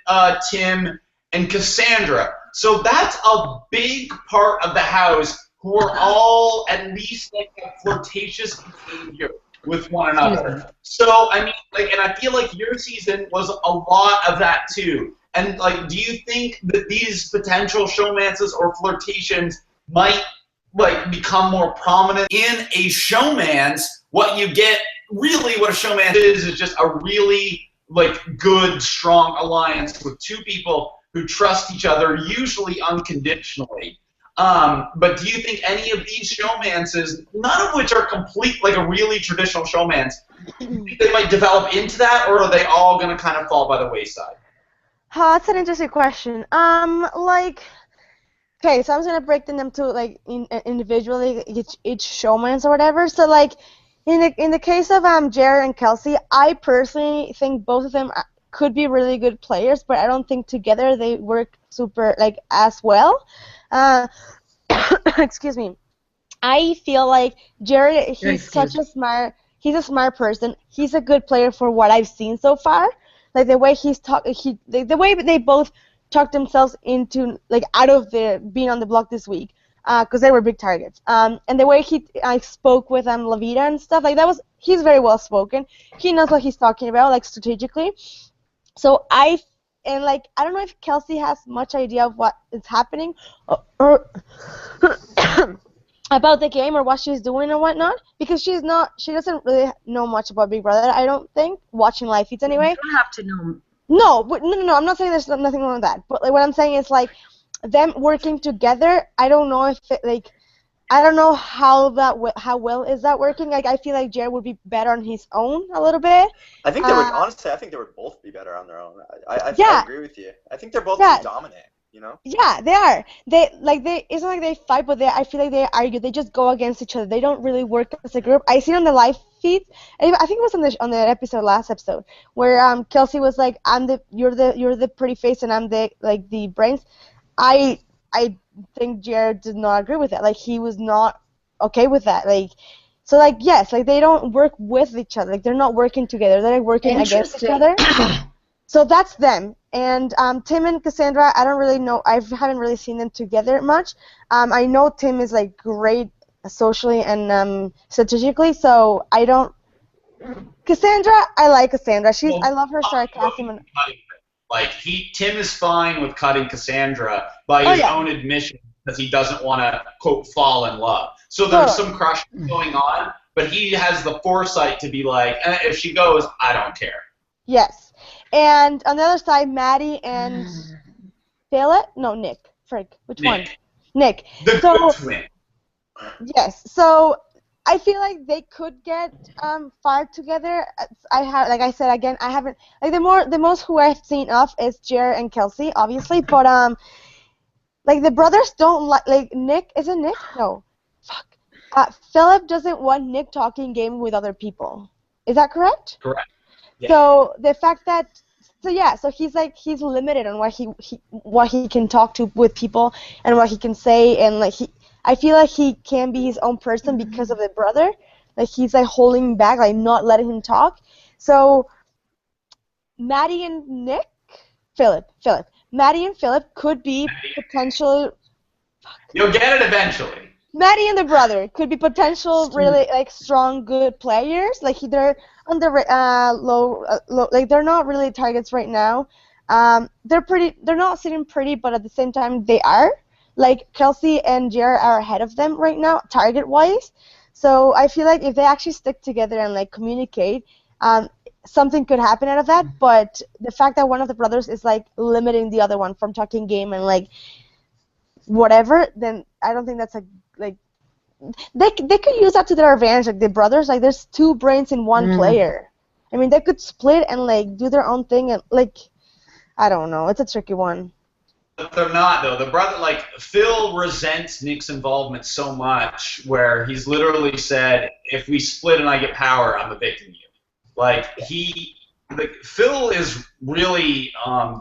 Tim and Cassandra. So that's a big part of the house who are all at least like a flirtatious behavior with one another. So, I mean, like, and I feel like your season was a lot of that too. And, like, do you think that these potential showmances or flirtations might, like, become more prominent in a showmance? What you get, really what a showmance is just a really, like, good, strong alliance with two people who trust each other, usually unconditionally. But do you think any of these showmances, none of which are complete, like a really traditional showmance, do you think they might develop into that, or are they all going to kind of fall by the wayside? That's an interesting question. Okay, so I'm just gonna break them into like individually each showmans or whatever. So like, in the case of Jared and Kelsey, I personally think both of them could be really good players, but I don't think together they work super like as well. Uh, excuse me. I feel like Jared, You're excused. he's a smart person. He's a good player for what I've seen so far. Like the way the way they both talked themselves into like out of the being on the block this week, because they were big targets. And the way he spoke with Lavita and stuff like that he's very well spoken. He knows what he's talking about like strategically. So I don't know if Kelsey has much idea of what is happening or about the game or what she's doing or whatnot, because she doesn't really know much about Big Brother, I don't think, watching live feeds You anyway. don't have to know. No, I'm not saying there's nothing wrong with that, but like what I'm saying is like them working together, I don't know if I don't know how how well is that working. Like I feel like Jared would be better on his own a little bit. I think they would honestly. I think they would both be better on their own. I Yeah, agree with you. I think they're both yeah. too dominant. You know. Yeah, they are. It's not like they fight, but I feel like they argue. They just go against each other. They don't really work as a group. I see it on the live feed. I think it was on the last episode, where Kelsey was like, you're the pretty face and I'm the brains. I think Jared did not agree with that. Like he was not okay with that. So yes, like they don't work with each other. Like they're not working together. They're like working against each other. So that's them. And Tim and Cassandra, I don't really know. I haven't really seen them together much. I know Tim is like great socially and strategically, so I don't. Cassandra, I like Cassandra. I love her sarcasm. And, Like Tim is fine with cutting Cassandra by his own admission because he doesn't want to quote fall in love. So there's some crush going on, but he has the foresight to be like, if she goes, I don't care. Yes. And on the other side, Maddie and Nick. Frick. Which one? Nick. The good twin. Yes. So I feel like they could get far together. Like I said again, I haven't like the most who I've seen of is Jer and Kelsey, obviously, but like the brothers don't like Nick. Is it Nick? No. Fuck. Philip doesn't want Nick talking game with other people. Is that correct? Correct. Yeah. So the fact that so he's limited on what he can talk to with people and what he can say, and like I feel like he can be his own person because of the brother. Like he's like holding back, like not letting him talk. So Maddie and Maddie and Philip could be potential. You'll get it eventually. Maddie and the brother could be potential really like strong good players. Like they're on the low, like they're not really targets right now. They're not sitting pretty, but at the same time they are. Like Kelsey and Jared are ahead of them right now target wise. So I feel like if they actually stick together and like communicate, something could happen out of that. But the fact that one of the brothers is like limiting the other one from talking game and like whatever, then I don't think that's like they could use that to their advantage. Like the brothers, like there's two brains in one player. I mean, they could split and like do their own thing and like I don't know. It's a tricky one. But they're not though. The brother, like Phil, resents Nick's involvement so much, where he's literally said, "If we split and I get power, I'm evicting you." Like Phil is really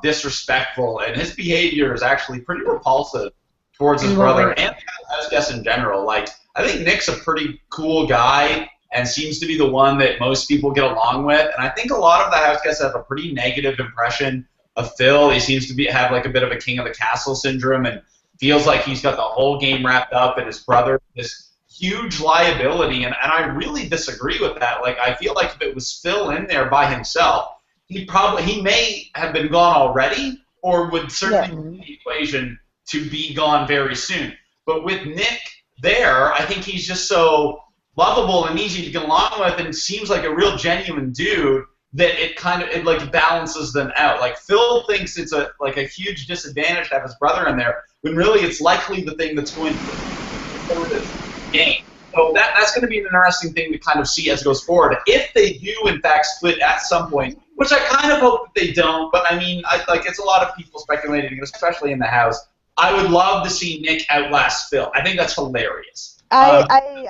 disrespectful, and his behavior is actually pretty repulsive towards his brother and I guess in general. Like I think Nick's a pretty cool guy and seems to be the one that most people get along with, and I think a lot of the house guests have a pretty negative impression of Phil. He seems to have like a bit of a king of the castle syndrome and feels like he's got the whole game wrapped up, and his brother is huge liability, and I really disagree with that. Like I feel like if it was Phil in there by himself, he may have been gone already, or would certainly be the equation to be gone very soon. But with Nick there, I think he's just so lovable and easy to get along with, and seems like a real genuine dude. that it like balances them out. Like Phil thinks it's a huge disadvantage to have his brother in there, when really it's likely the thing that's going to forward this game. So that's going to be an interesting thing to kind of see as it goes forward. If they do in fact split at some point, which I kind of hope that they don't, but I mean, it's a lot of people speculating, especially in the house. I would love to see Nick outlast Phil. I think that's hilarious. I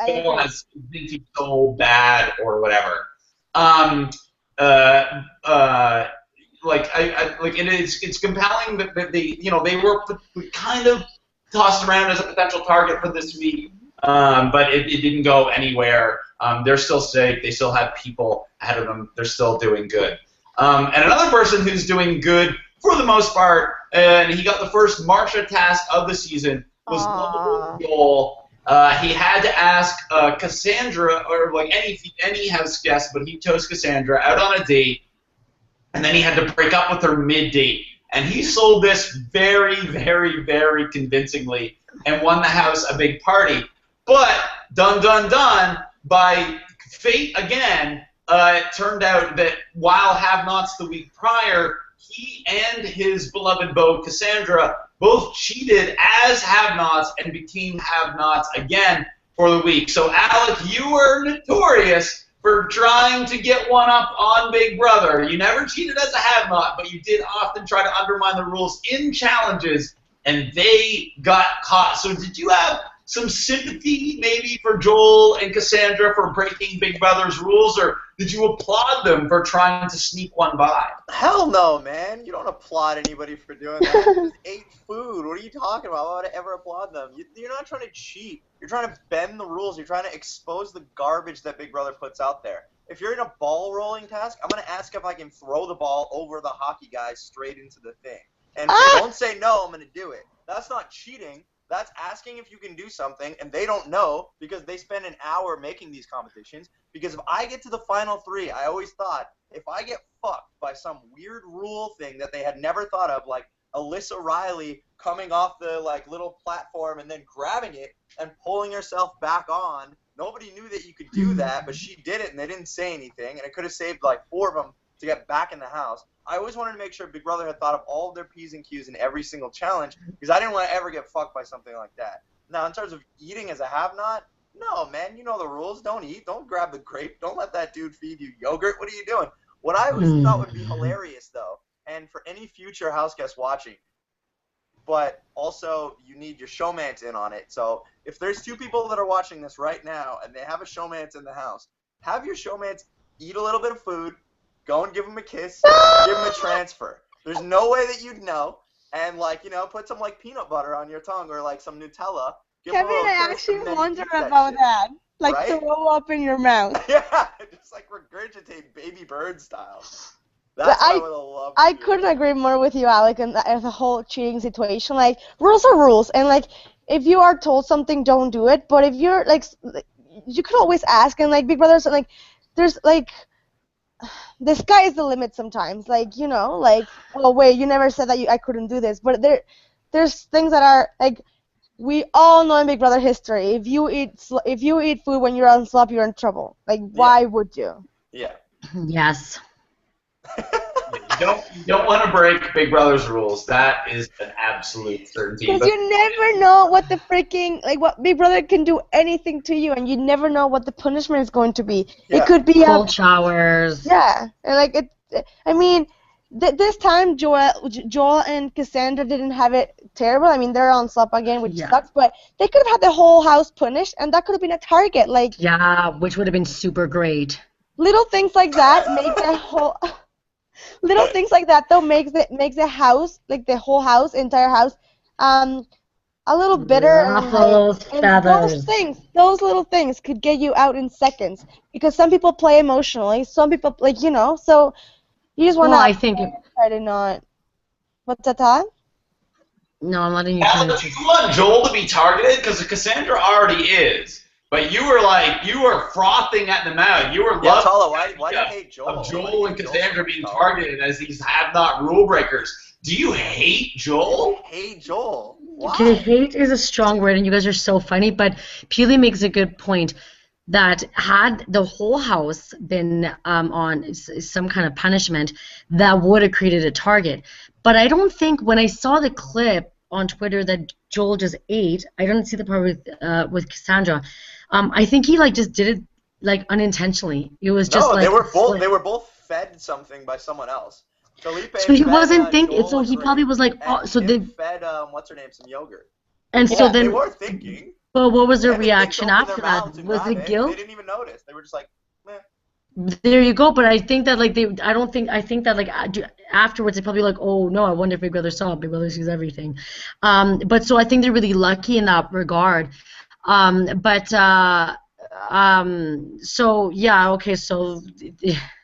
Phil agree. thinks he's so bad or whatever. It's compelling that they were kind of tossed around as a potential target for this week, but it didn't go anywhere. They're still safe. They still have people ahead of them. They're still doing good. And another person who's doing good for the most part, and he got the first Marsha task of the season, was Aww. Joel. He had to ask Cassandra, or any house guest, but he chose Cassandra out on a date, and then he had to break up with her mid-date. And he sold this very, very, very convincingly and won the house a big party. But, dun dun dun, by fate again, it turned out that while have-nots the week prior, he and his beloved beau, Cassandra, both cheated as have-nots and became have-nots again for the week. So, Alec, you were notorious for trying to get one up on Big Brother. You never cheated as a have-not, but you did often try to undermine the rules in challenges, and they got caught. So did you have some sympathy maybe for Joel and Cassandra for breaking Big Brother's rules, or did you applaud them for trying to sneak one by? Hell no, man. You don't applaud anybody for doing that. You just ate food. What are you talking about? Why would I ever applaud them? You're not trying to cheat. You're trying to bend the rules. You're trying to expose the garbage that Big Brother puts out there. If you're in a ball rolling task, I'm going to ask if I can throw the ball over the hockey guy straight into the thing. And if they don't say no, I'm going to do it. That's not cheating. That's asking if you can do something, and they don't know because they spend an hour making these competitions. Because if I get to the final three, I always thought, if I get fucked by some weird rule thing that they had never thought of, like Alyssa Riley coming off the little platform and then grabbing it and pulling herself back on, nobody knew that you could do that, but she did it, and they didn't say anything, and it could have saved 4 of them to get back in the house. I always wanted to make sure Big Brother had thought of all of their P's and Q's in every single challenge, because I didn't want to ever get fucked by something like that. Now, in terms of eating as a have-not, no, man, you know the rules. Don't eat. Don't grab the grape. Don't let that dude feed you yogurt. What are you doing? What I always thought would be hilarious, though, and for any future house guests watching, but also you need your showmans in on it. So if there's 2 people that are watching this right now and they have a showmans in the house, have your showmans eat a little bit of food, go and give them a kiss, give them a transfer. There's no way that you'd know. And, put some, peanut butter on your tongue or, some Nutella. Give them a Kevin, little I kiss, and actually then wonder eat that about shit. that. Right? Throw up in your mouth. Yeah, just, regurgitate baby bird style. That's what I would have loved to I do. couldn't agree more with you, Alec, in the whole cheating situation. Rules are rules, and if you are told something, don't do it. But if you're you could always ask, and Big Brother's there's the sky is the limit sometimes. Oh wait, you never said that I couldn't do this. But there's things that are we all know in Big Brother history. If you eat food when you're on slop, you're in trouble. Why would you? Yeah. Yes. You don't want to break Big Brother's rules. That is an absolute certainty. Because you never know what the freaking what Big Brother can do anything to you, and you never know what the punishment is going to be. Yeah. It could be Cold showers. yeah, and I mean, this time Joel and Cassandra didn't have it terrible. I mean, they're on slop again, which sucks, but they could have had the whole house punished, and that could have been a target. Yeah, which would have been super great. Little things like that make the whole. Little things like that though makes the house, the whole house, entire house, a little bitter. Ruffles, And feathers. those little things could get you out in seconds. Because some people play emotionally, some people so you just wanna I think. try to not. What's that, Todd? No, I'm letting you Alan, finish. do you want Joel to be targeted? Because Cassandra already is. But you were frothing at the mouth. You were Yeah, loving Tala, why do you hate Joel? of Joel and Cassandra being targeted as these have-not rule breakers. Do you hate Joel? Hate Joel. Why? Okay, hate is a strong word, and you guys are so funny, but Peely makes a good point. that had the whole house been on some kind of punishment, that would have created a target. But I don't think when I saw the clip on Twitter that Joel just ate, I didn't see the part with Cassandra. I think he like just did it like unintentionally. It was just No, like they were both fed something by someone else. Felipe so he fed wasn't thinking. Joel So a he probably grape, was like, oh, and so Kim the fed what's her name some yogurt. and so Yeah. They then, were thinking. but what was They their had instincts reaction to open after their that? mouths and Was grab it it. guilt? They didn't even notice. They were just like, meh. There you go. But I think that like I don't think I think that like afterwards they probably like, oh no, I wonder if Big Brother saw. Big Brother sees everything. But so I think they're really lucky in that regard. But so yeah, okay, so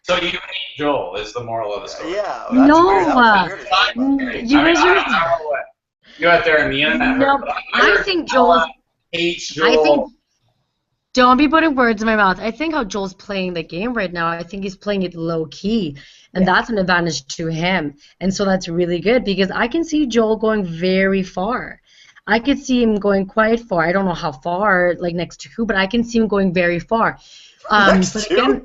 So you hate Joel is the moral of the story. Yeah, that's weird. no, That was the weirdest thing about it. you guys I are don't know what you out there in the internet heard, no. but I I heard think Ella Joel's. hates I think Joel. don't be putting words in my mouth. I think how Joel's playing the game right now, I think he's playing it low key, and Yeah. that's an advantage to him. And so that's really good because I can see Joel going very far. I could see him going quite far. I don't know how far, like next to who, but I can see him going very far. Next But to? again,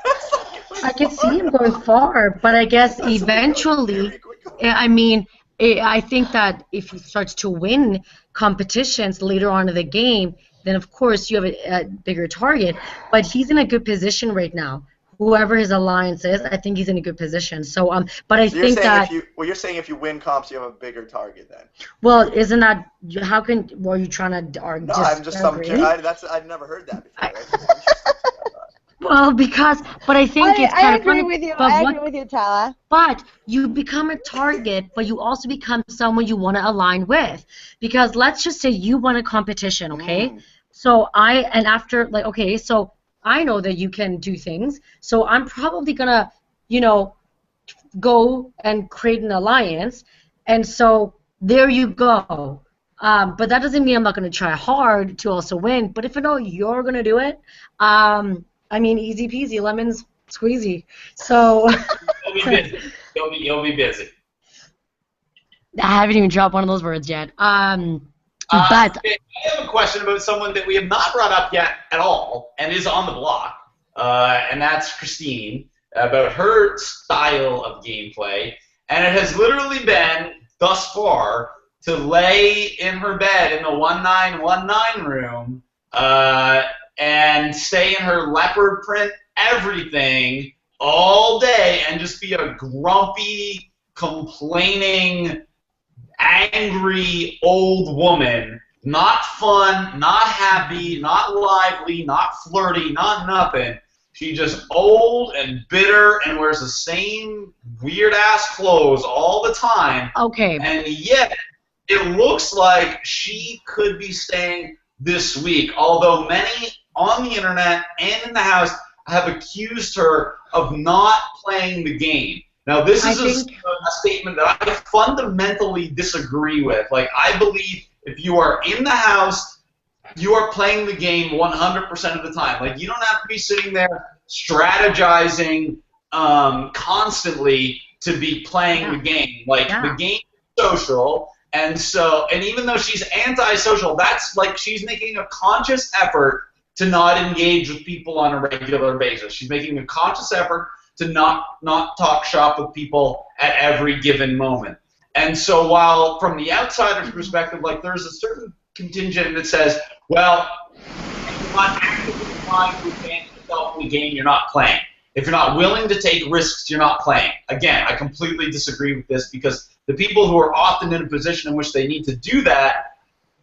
That's like I could see far. him going far. But I guess That's like going eventually, very quickly. I mean, I think that if he starts to win competitions later on in the game, then of course you have a bigger target. But he's in a good position right now. Whoever his alliance is, I think he's in a good position. So, but I So you're think saying that, you're saying if you win comps, you have a bigger target then? well, isn't that how can? Were you trying to No, I'm just some. disagree? I've never heard that before. I, That's just interesting. well, but I think it's I kind of agree funny. with you. But I what agree with you, Tala. But you become a target, but you also become someone you want to align with. Because let's just say you won a competition, okay? Mm. So and after, like, okay, so I know that you can do things. So I'm probably gonna, go and create an alliance. And so there you go. But that doesn't mean I'm not going to try hard to also win. But if I know you're going to do it, I mean, easy peasy, lemons squeezy. So You'll be busy. You'll be busy. I haven't even dropped one of those words yet. But I have a question about someone that we have not brought up yet at all, and is on the block, and that's Christine, about her style of gameplay, and it has literally been, thus far, to lay in her bed in the 1919 room and stay in her leopard print everything all day and just be a grumpy, complaining, angry old woman, not fun, not happy, not lively, not flirty, not nothing. She's just old and bitter and wears the same weird-ass clothes all the time. okay. And yet, it looks like she could be staying this week, although many on the internet and in the house have accused her of not playing the game. Now, this is a statement that I fundamentally disagree with. Like, I believe if you are in the house, you are playing the game 100% of the time. Like, you don't have to be sitting there strategizing constantly to be playing the game. Like, the game is social, and even though she's antisocial, that's like she's making a conscious effort to not engage with people on a regular basis. She's making a conscious effort to not talk shop with people at every given moment. And so while from the outsider's perspective, like there's a certain contingent that says, well, if you're not actively trying to advance yourself in the game, you're not playing. If you're not willing to take risks, you're not playing. Again, I completely disagree with this because the people who are often in a position in which they need to do that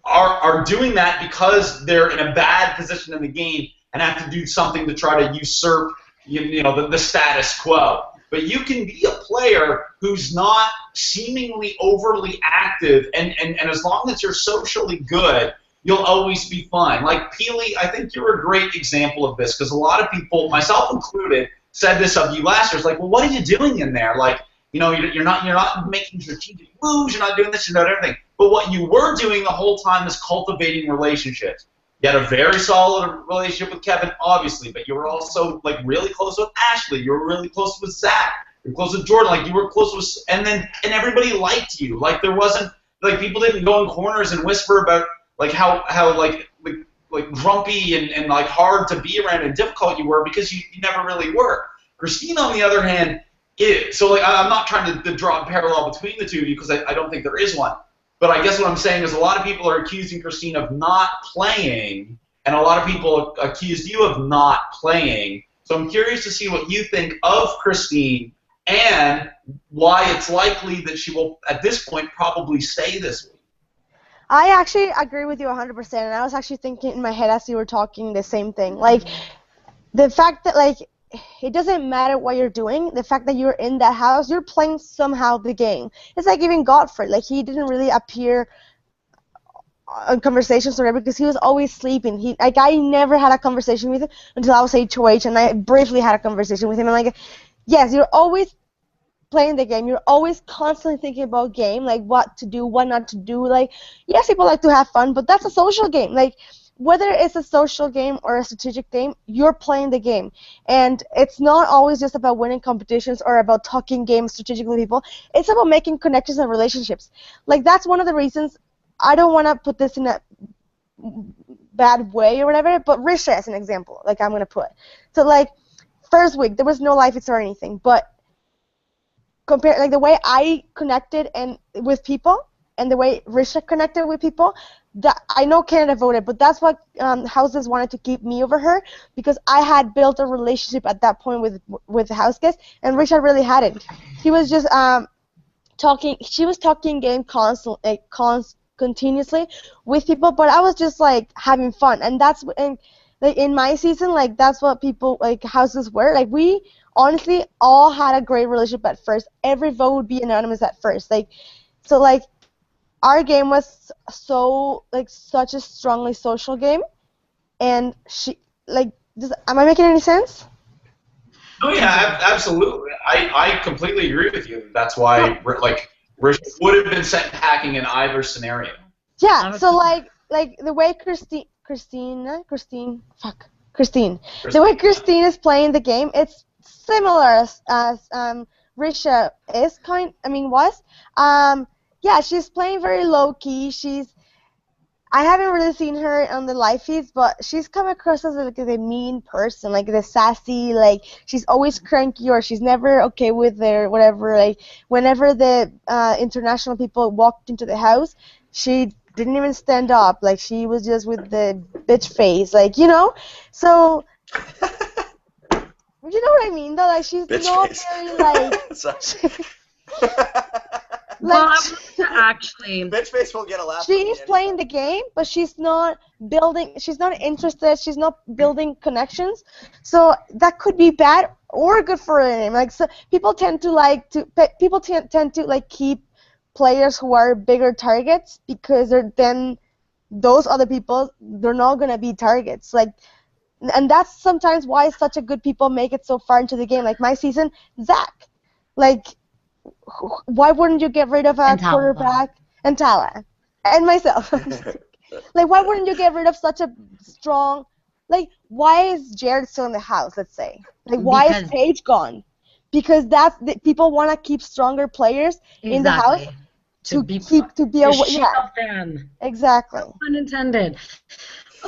are doing that because they're in a bad position in the game and have to do something to try to usurp the status quo. But you can be a player who's not seemingly overly active, and as long as you're socially good, you'll always be fine. Like Peely, I think you're a great example of this because a lot of people, myself included, said this of you last year. It's like, well, what are you doing in there? Like, you're not making strategic moves. You're not doing this. You're not everything. But what you were doing the whole time is cultivating relationships. You had a very solid relationship with Kevin, obviously, but you were also like really close with Ashley. You were really close with Zach. You were close with Jordan. Like you were close with, and everybody liked you. Like there wasn't like people didn't go in corners and whisper about like how like like grumpy and like hard to be around and difficult you were because you never really were. Christine, on the other hand, so like I'm not trying to draw a parallel between the two of you because I don't think there is one. But I guess what I'm saying is a lot of people are accusing Christine of not playing, and a lot of people accused you of not playing. So I'm curious to see what you think of Christine and why it's likely that she will, at this point, probably stay this week. I actually agree with you 100%, and I was actually thinking in my head as you were talking the same thing. Like, the fact that, like, it doesn't matter what you're doing, the fact that you're in that house, you're playing somehow the game. It's like even Godfrey, like, he didn't really appear on conversations or whatever because he was always sleeping. I never had a conversation with him until I was HOH, and I briefly had a conversation with him, and like, yes, you're always playing the game. You're always constantly thinking about game, like what to do, what not to do. Like, yes, people like to have fun, but that's a social game. Like, whether it's a social game or a strategic game, you're playing the game. And it's not always just about winning competitions or about talking games strategically with people. It's about making connections and relationships. Like, that's one of the reasons I don't want to put this in a bad way or whatever, but Risha as an example, like I'm going to put. So, like, first week, there was no life or anything, but compare like the way I connected and with people and the way Risha connected with people, that I know Canada voted, but that's what houses wanted to keep me over her because I had built a relationship at that point with the house guest, and Risha really hadn't. He was just talking. She was talking game constantly, continuously with people, but I was just like having fun, and that's like in my season, like that's what people like houses were like. We honestly all had a great relationship at first. Every vote would be anonymous at first, like so like our game was so like such a strongly social game, and she like am I making any sense? Oh yeah, absolutely. I completely agree with you. That's why like Rich would have been sent packing in either scenario. Yeah. So like the way Christine, the way Christine is playing the game, it's similar as Risha was. Yeah, she's playing very low key. I haven't really seen her on the live feeds, but she's come across as like a mean person, like the sassy, like she's always cranky or she's never okay with their whatever. Like whenever the international people walked into the house, she didn't even stand up. Like she was just with the bitch face, like So you know what I mean, though? Like she's Bitch not face. very like. Well, I want to actually. Bitch face will get a laugh. She's playing the game, but she's not building. She's not interested. She's not building connections. So that could be bad or good for her name. Like so, people tend to keep players who are bigger targets because then those other people they're not gonna be targets. Like, and that's sometimes why such a good people make it so far into the game. Like my season, Zach, like. Why wouldn't you get rid of a quarterback and Tala and myself? Like, why wouldn't you get rid of such a strong? Like, why is Jared still in the house? Let's say, like, why is Paige gone? Because people want to keep stronger players in the house to be away. Yeah, them. Exactly. No pun intended.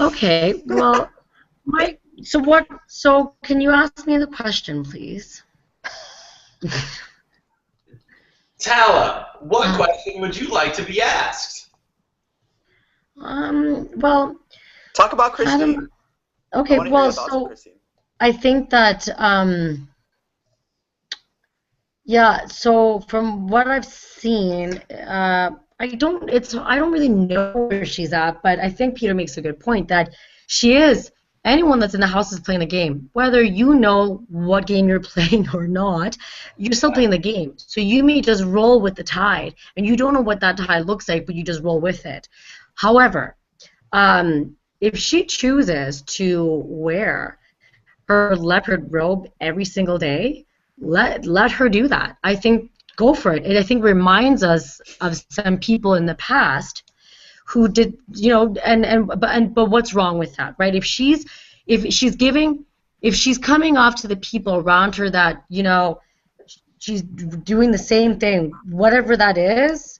Okay, well, So can you ask me the question, please? Tala, what question would you like to be asked? Well, talk about Christine. Okay, well, so I think that yeah. So from what I've seen, I don't really know where she's at, but I think Peter makes a good point that she is. Anyone that's in the house is playing the game. Whether you know what game you're playing or not, you're still playing the game. So you may just roll with the tide, and you don't know what that tide looks like, but you just roll with it. However, if she chooses to wear her leopard robe every single day, let her do that. I think go for it. It I think reminds us of some people in the past who did, but what's wrong with that, right? If she's coming off to the people around her that, she's doing the same thing, whatever that is,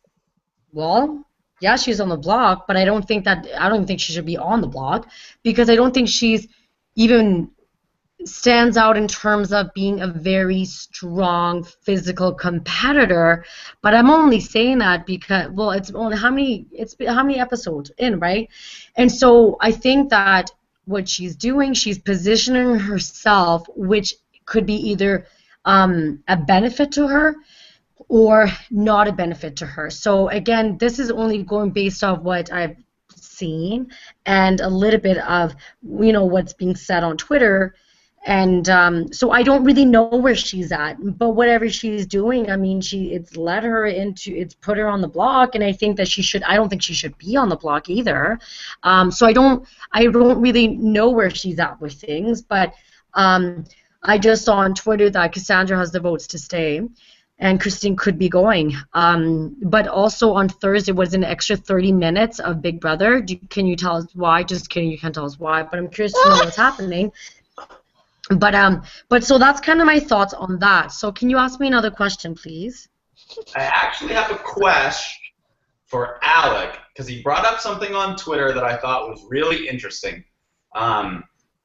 well, Yeah, she's on the block, but I don't think she should be on the block because I don't think she's even stands out in terms of being a very strong physical competitor. But I'm only saying that because, well, it's how many episodes in, right? And so I think that what she's doing, she's positioning herself, which could be either a benefit to her or not a benefit to her. So again, this is only going based off what I've seen and a little bit of what's being said on Twitter. And so I don't really know where she's at, but whatever she's doing, I mean, it's put her on the block, and I think that I don't think she should be on the block either. So I don't really know where she's at with things, but I just saw on Twitter that Cassandra has the votes to stay, and Christine could be going. But also on Thursday was an extra 30 minutes of Big Brother. Can you tell us why? Just kidding, you can't tell us why, but I'm curious to know what's happening. But so that's kind of my thoughts on that. So can you ask me another question, please? I actually have a question for Alec, because he brought up something on Twitter that I thought was really interesting.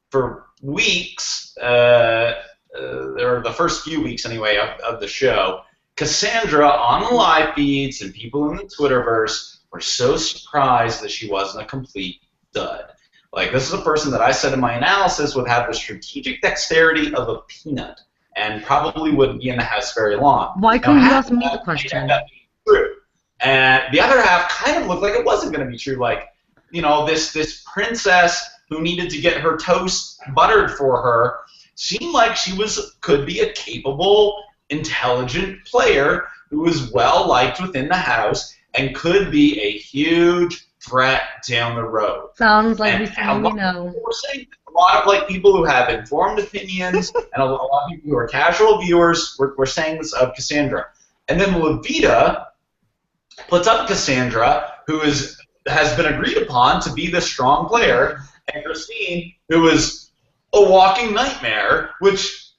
For weeks, or the first few weeks anyway of the show, Cassandra on the live feeds and people in the Twitterverse were so surprised that she wasn't a complete dud. Like, this is a person that I said in my analysis would have the strategic dexterity of a peanut and probably wouldn't be in the house very long. Why couldn't you ask me the question? True. And the other half kind of looked like it wasn't going to be true. Like, this princess who needed to get her toast buttered for her seemed like she could be a capable, intelligent player who was well liked within the house and could be a huge threat down the road. Sounds like someone we know. A lot of people who have informed opinions and a lot of people who are casual viewers were saying this of Cassandra. And then Levita puts up Cassandra, who has been agreed upon to be the strong player, and Christine, who is a walking nightmare, which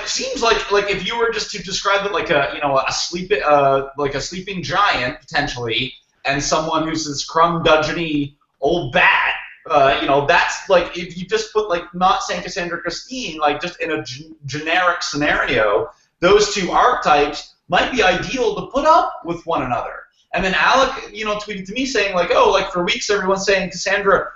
seems like if you were just to describe it like a sleeping giant potentially, and someone who's this crumb-dudgeony old bat, that's like if you just put not saying Cassandra Christine, just in a generic scenario, those two archetypes might be ideal to put up with one another. And then Alec, tweeted to me saying for weeks everyone's saying Cassandra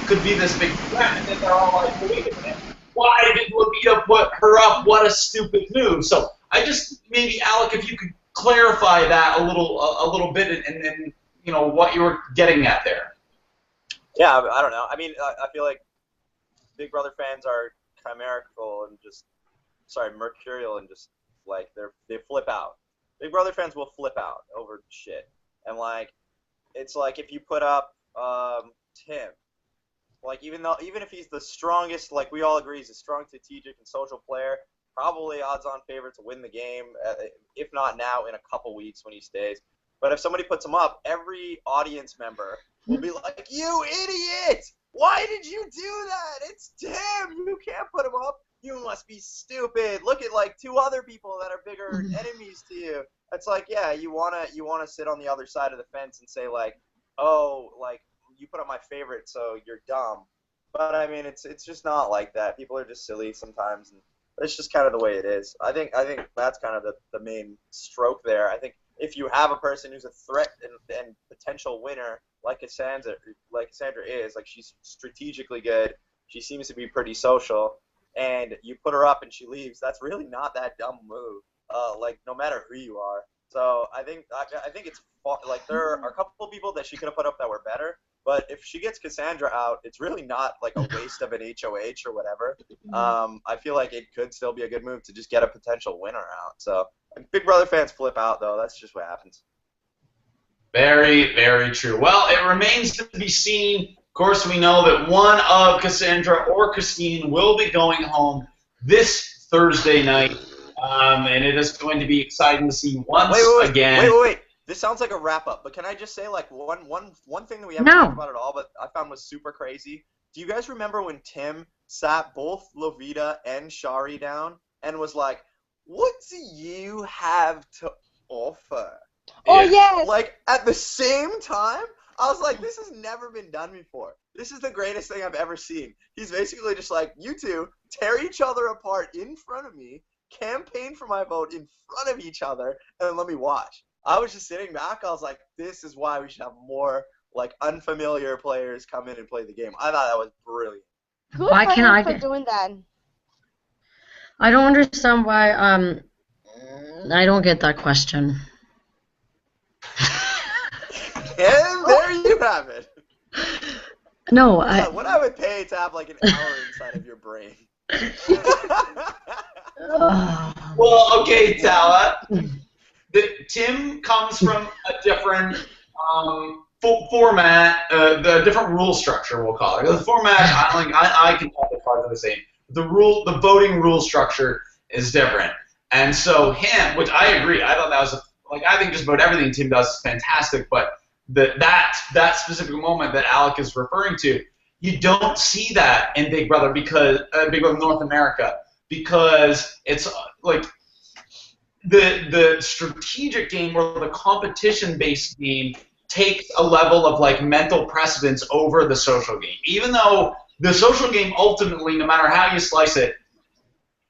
could be this big threat, and then they're all like, wait a minute, why did Levita put her up? What a stupid move. So I just maybe Alec, if you could clarify that a little bit, and what you were getting at there. Yeah, I don't know. I mean, I feel like Big Brother fans are chimerical and mercurial and just they flip out. Big Brother fans will flip out over shit. And it's like if you put up Tim, even if he's the strongest, we all agree he's a strong strategic and social player, probably odds-on favorite to win the game, if not now, in a couple weeks when he stays. But if somebody puts him up, every audience member will be like, "You idiot! Why did you do that? It's Tim! You can't put him up! You must be stupid! Look at two other people that are bigger enemies to you." It's yeah, you wanna sit on the other side of the fence and say you put up my favorite, so you're dumb. But I mean, it's just not like that. People are just silly sometimes, and it's just kind of the way it is. I think that's kind of the main stroke there. I think if you have a person who's a threat and potential winner like Cassandra is, she's strategically good, she seems to be pretty social, and you put her up and she leaves, that's really not that dumb move. No matter who you are. So I think it's there are a couple of people that she could have put up that were better, but if she gets Cassandra out, it's really not a waste of an HOH or whatever. I feel like it could still be a good move to just get a potential winner out. So Big Brother fans flip out, though. That's just what happens. Very, very true. Well, it remains to be seen. Of course, we know that one of Cassandra or Christine will be going home this Thursday night, and it is going to be exciting to see once again. Wait. This sounds like a wrap-up, but can I just say one thing that we haven't talked about at all, but I found was super crazy? Do you guys remember when Tim sat both Levita and Shari down and was like, "What do you have to offer?" Oh, yes. At the same time, I was like, this has never been done before. This is the greatest thing I've ever seen. He's basically just like, you two tear each other apart in front of me, campaign for my vote in front of each other, and let me watch. I was just sitting back. I was like, this is why we should have more like unfamiliar players come in and play the game. I thought that was brilliant. Good Why for can't him I for get? doing that. I don't understand why. I don't get that question. And there you have it. No, What I would pay to have like an hour inside of your brain. Well, okay, Tala. Tim comes from a different format, the different rule structure, we'll call it. The format, I can tell the cards are the same. The voting rule structure is different. And so him, which I agree, I thought that was, I think just about everything Tim does is fantastic, but that specific moment that Alec is referring to, you don't see that in Big Brother because Big Brother North America, because it's like the strategic game or the competition-based game takes a level of like mental precedence over the social game. Even though the social game ultimately, no matter how you slice it,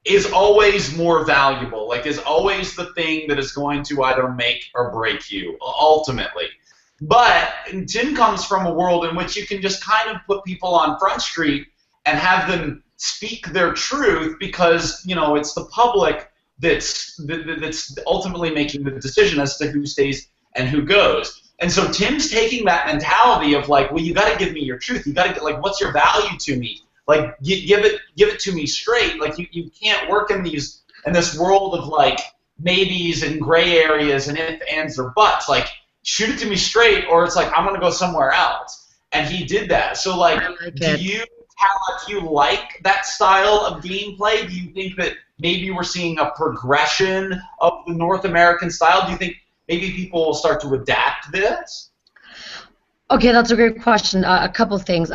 is always more valuable, like is always the thing that is going to either make or break you, ultimately. But Tim comes from a world in which you can just kind of put people on Front Street and have them speak their truth because, you know, it's the public that's ultimately making the decision as to who stays and who goes. And so Tim's taking that mentality of like, well, you got to give me your truth. You got to get like, what's your value to me? Like, give it to me straight. Like, you can't work in this world of like maybes and gray areas and if, ands, or buts. Like, shoot it to me straight, or it's like I'm gonna go somewhere else. And he did that. So like do you like that style of gameplay? Do you think that maybe we're seeing a progression of the North American style? Do you think maybe people will start to adapt this? Okay, that's a great question. A couple things.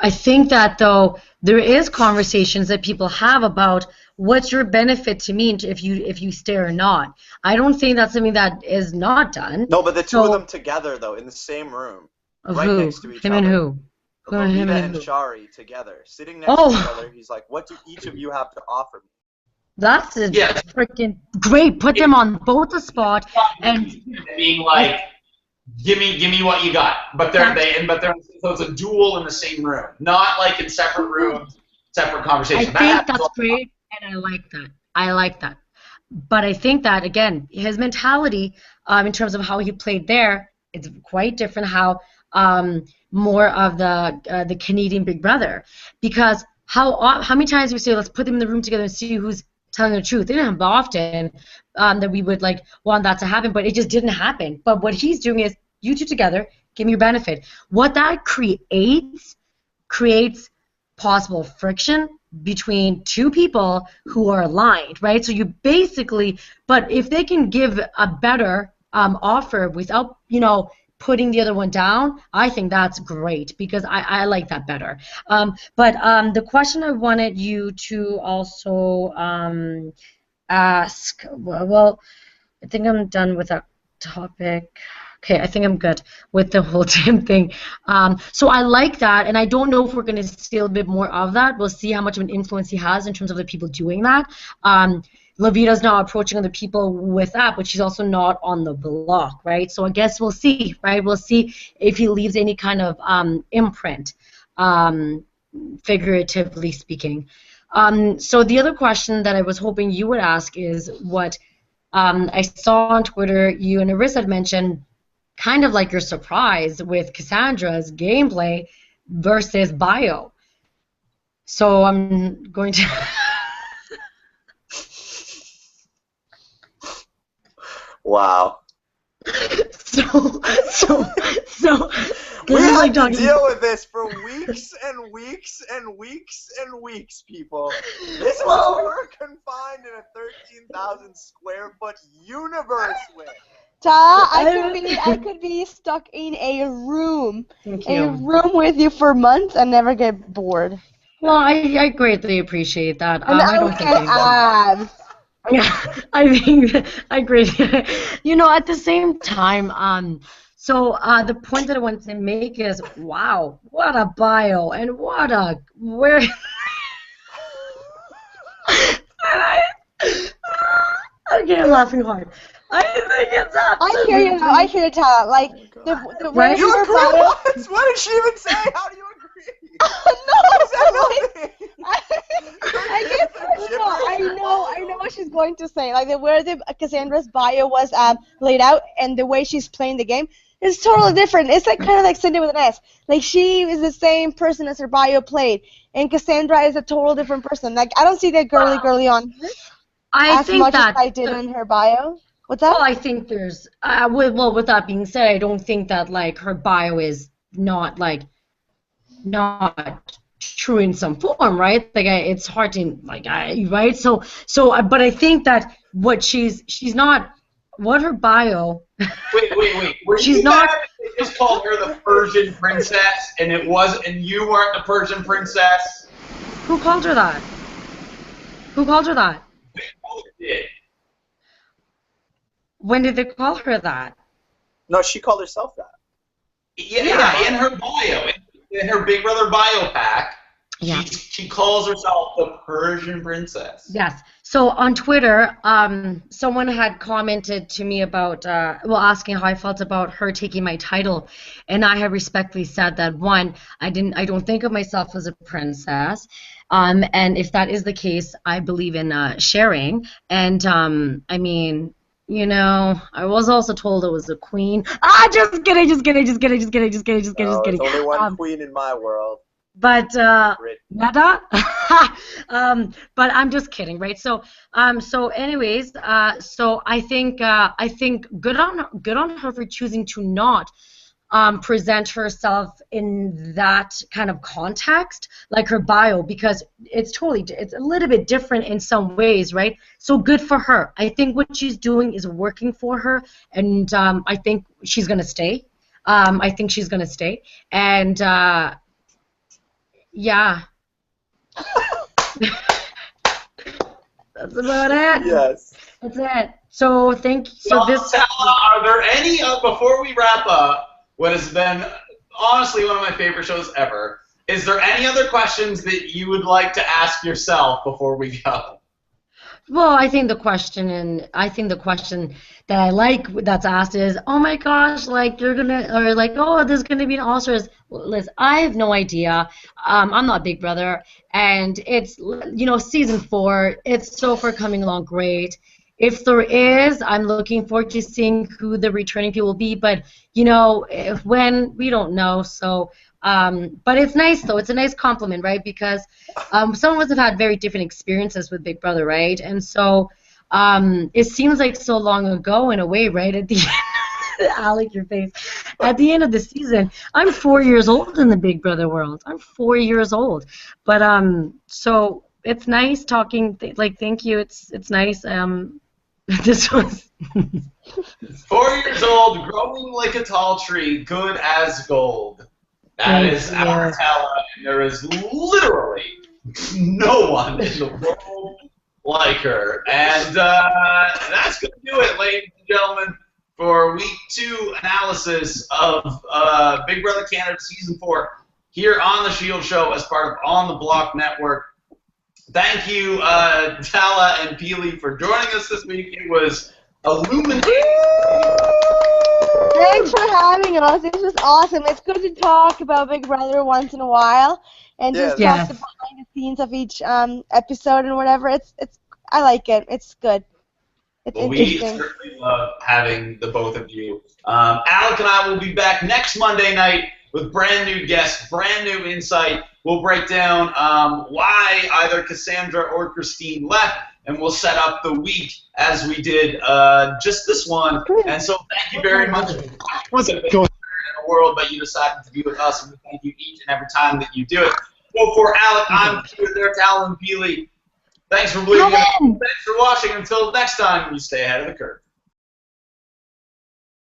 I think that though there is conversations that people have about what's your benefit to me if you stay or not. I don't think that's something that is not done. No, but the two of them together though in the same room, right who? next to each Him other. and who? Him Lovita and and who? Shari together, sitting next to each other. He's like, "What do each of you have to offer me?" That's freaking great. Put them on both the spot and being like, give me what you got. But so it's a duel in the same room, not like in separate rooms, separate conversations. I think that's great, and I like that. I like that. But I think that again, his mentality, in terms of how he played there, it's quite different. How more of the Canadian Big Brother, because how many times do we say let's put them in the room together and see who's telling the truth? It didn't happen often that we would like want that to happen, but it just didn't happen. But what he's doing is you two together, give me your benefit. What that creates possible friction between two people who are aligned, right? So you basically, but if they can give a better offer without, putting the other one down, I think that's great because I like that better. But the question I wanted you to also ask, well, I think I'm done with that topic. Okay, I think I'm good with the whole Tim thing. So I like that, and I don't know if we're going to see a bit more of that. We'll see how much of an influence he has in terms of the people doing that. Lovita's now approaching other people with that, but she's also not on the block, right? So I guess we'll see, right? We'll see if he leaves any kind of imprint, figuratively speaking. So the other question that I was hoping you would ask is what I saw on Twitter, you and Aris had mentioned kind of like your surprise with Cassandra's gameplay versus bio. So I'm going to... Wow. So we had to deal with this for weeks and weeks and weeks and weeks, people. This is what we were confined in a 13,000 square foot universe with. I could be stuck in a room with you for months and never get bored. Well, I greatly appreciate that. And I don't think abs. Yeah, I think I agree. At the same time, So the point that I want to make is, wow, what a bio and what a where. Okay, I'm laughing hard. I think it's I hear you. I hear you, Tala. Like the way Right? You her agree? bio. What did she even say? How do you agree? No, Is that like, nothing? I guess no. I know what she's going to say. Like the way Cassandra's bio was laid out and the way she's playing the game is totally different. It's like kind of like Cindy with an S. Like she is the same person as her bio played, and Cassandra is a total different person. Like I don't see that girly on her I as think much as that. I did on her bio. What's that? Well, I think there's. Well, with that being said, I don't think that like her bio is not true in some form, right? Like it's hard to right. But I think that what she's not what her bio. Wait. Were She's you not. mad that they just called her the Persian princess, and you weren't the Persian princess? Who called her that? Who called her that? They both did. When did they call her that? No, she called herself that. Yeah, in her bio, in her Big Brother bio pack, Yeah. she calls herself the Persian princess. Yes. So on Twitter, someone had commented to me about, asking how I felt about her taking my title, and I have respectfully said that one, I don't think of myself as a princess, and if that is the case, I believe in sharing, and I mean. I was also told I was a queen. Just kidding. No, there's only one queen in my world. But Brit. nada. But I'm just kidding, right? So anyways, so I think good on her for choosing to not present herself in that kind of context, like her bio, because it's a little bit different in some ways, right? So good for her. I think what she's doing is working for her, and I think she's gonna stay. And yeah, that's about it. Yes. That's it. So Tala, are there any before we wrap up what has been honestly one of my favorite shows ever? Is there any other questions that you would like to ask yourself before we go? Well, I think the question that I like that's asked is, oh my gosh, like you're gonna, or like, oh, there's gonna be an All-Stars. Liz, I have no idea. I'm not Big Brother, and it's season 4. It's so far coming along great. If there is, I'm looking forward to seeing who the returning people will be. But when we don't know, so. But it's nice though. It's a nice compliment, right? Because some of us have had very different experiences with Big Brother, right? And so it seems like so long ago in a way, right? At the end, Alec, your face. At the end of the season, I'm 4 years old in the Big Brother world. I'm 4 years old. But so it's nice talking. Thank you. It's nice. This was 4 years old, growing like a tall tree, good as gold. That is our Tala, and there is literally no one in the world like her. And that's going to do it, ladies and gentlemen, for Week 2 analysis of Big Brother Canada Season 4 here on The Sheyld Show as part of On the Block Network. Thank you, Tala and Peely, for joining us this week. It was illuminating. Thanks for having us. This was awesome. It's good to talk about Big Brother once in a while and just talk the behind the scenes of each episode and whatever. I like it. It's good. It's interesting. We certainly love having the both of you. Alec and I will be back next Monday night with brand new guests, brand new insight. We'll break down why either Cassandra or Christine left, and we'll set up the week as we did just this one. And so thank you very much. What's going on in the world, but you decided to be with us, and we thank you each and every time that you do it. So for Alec, I'm Peter, there's Alan Peely. Thanks for believing in us. Thanks for watching. Until next time, you stay ahead of the curve.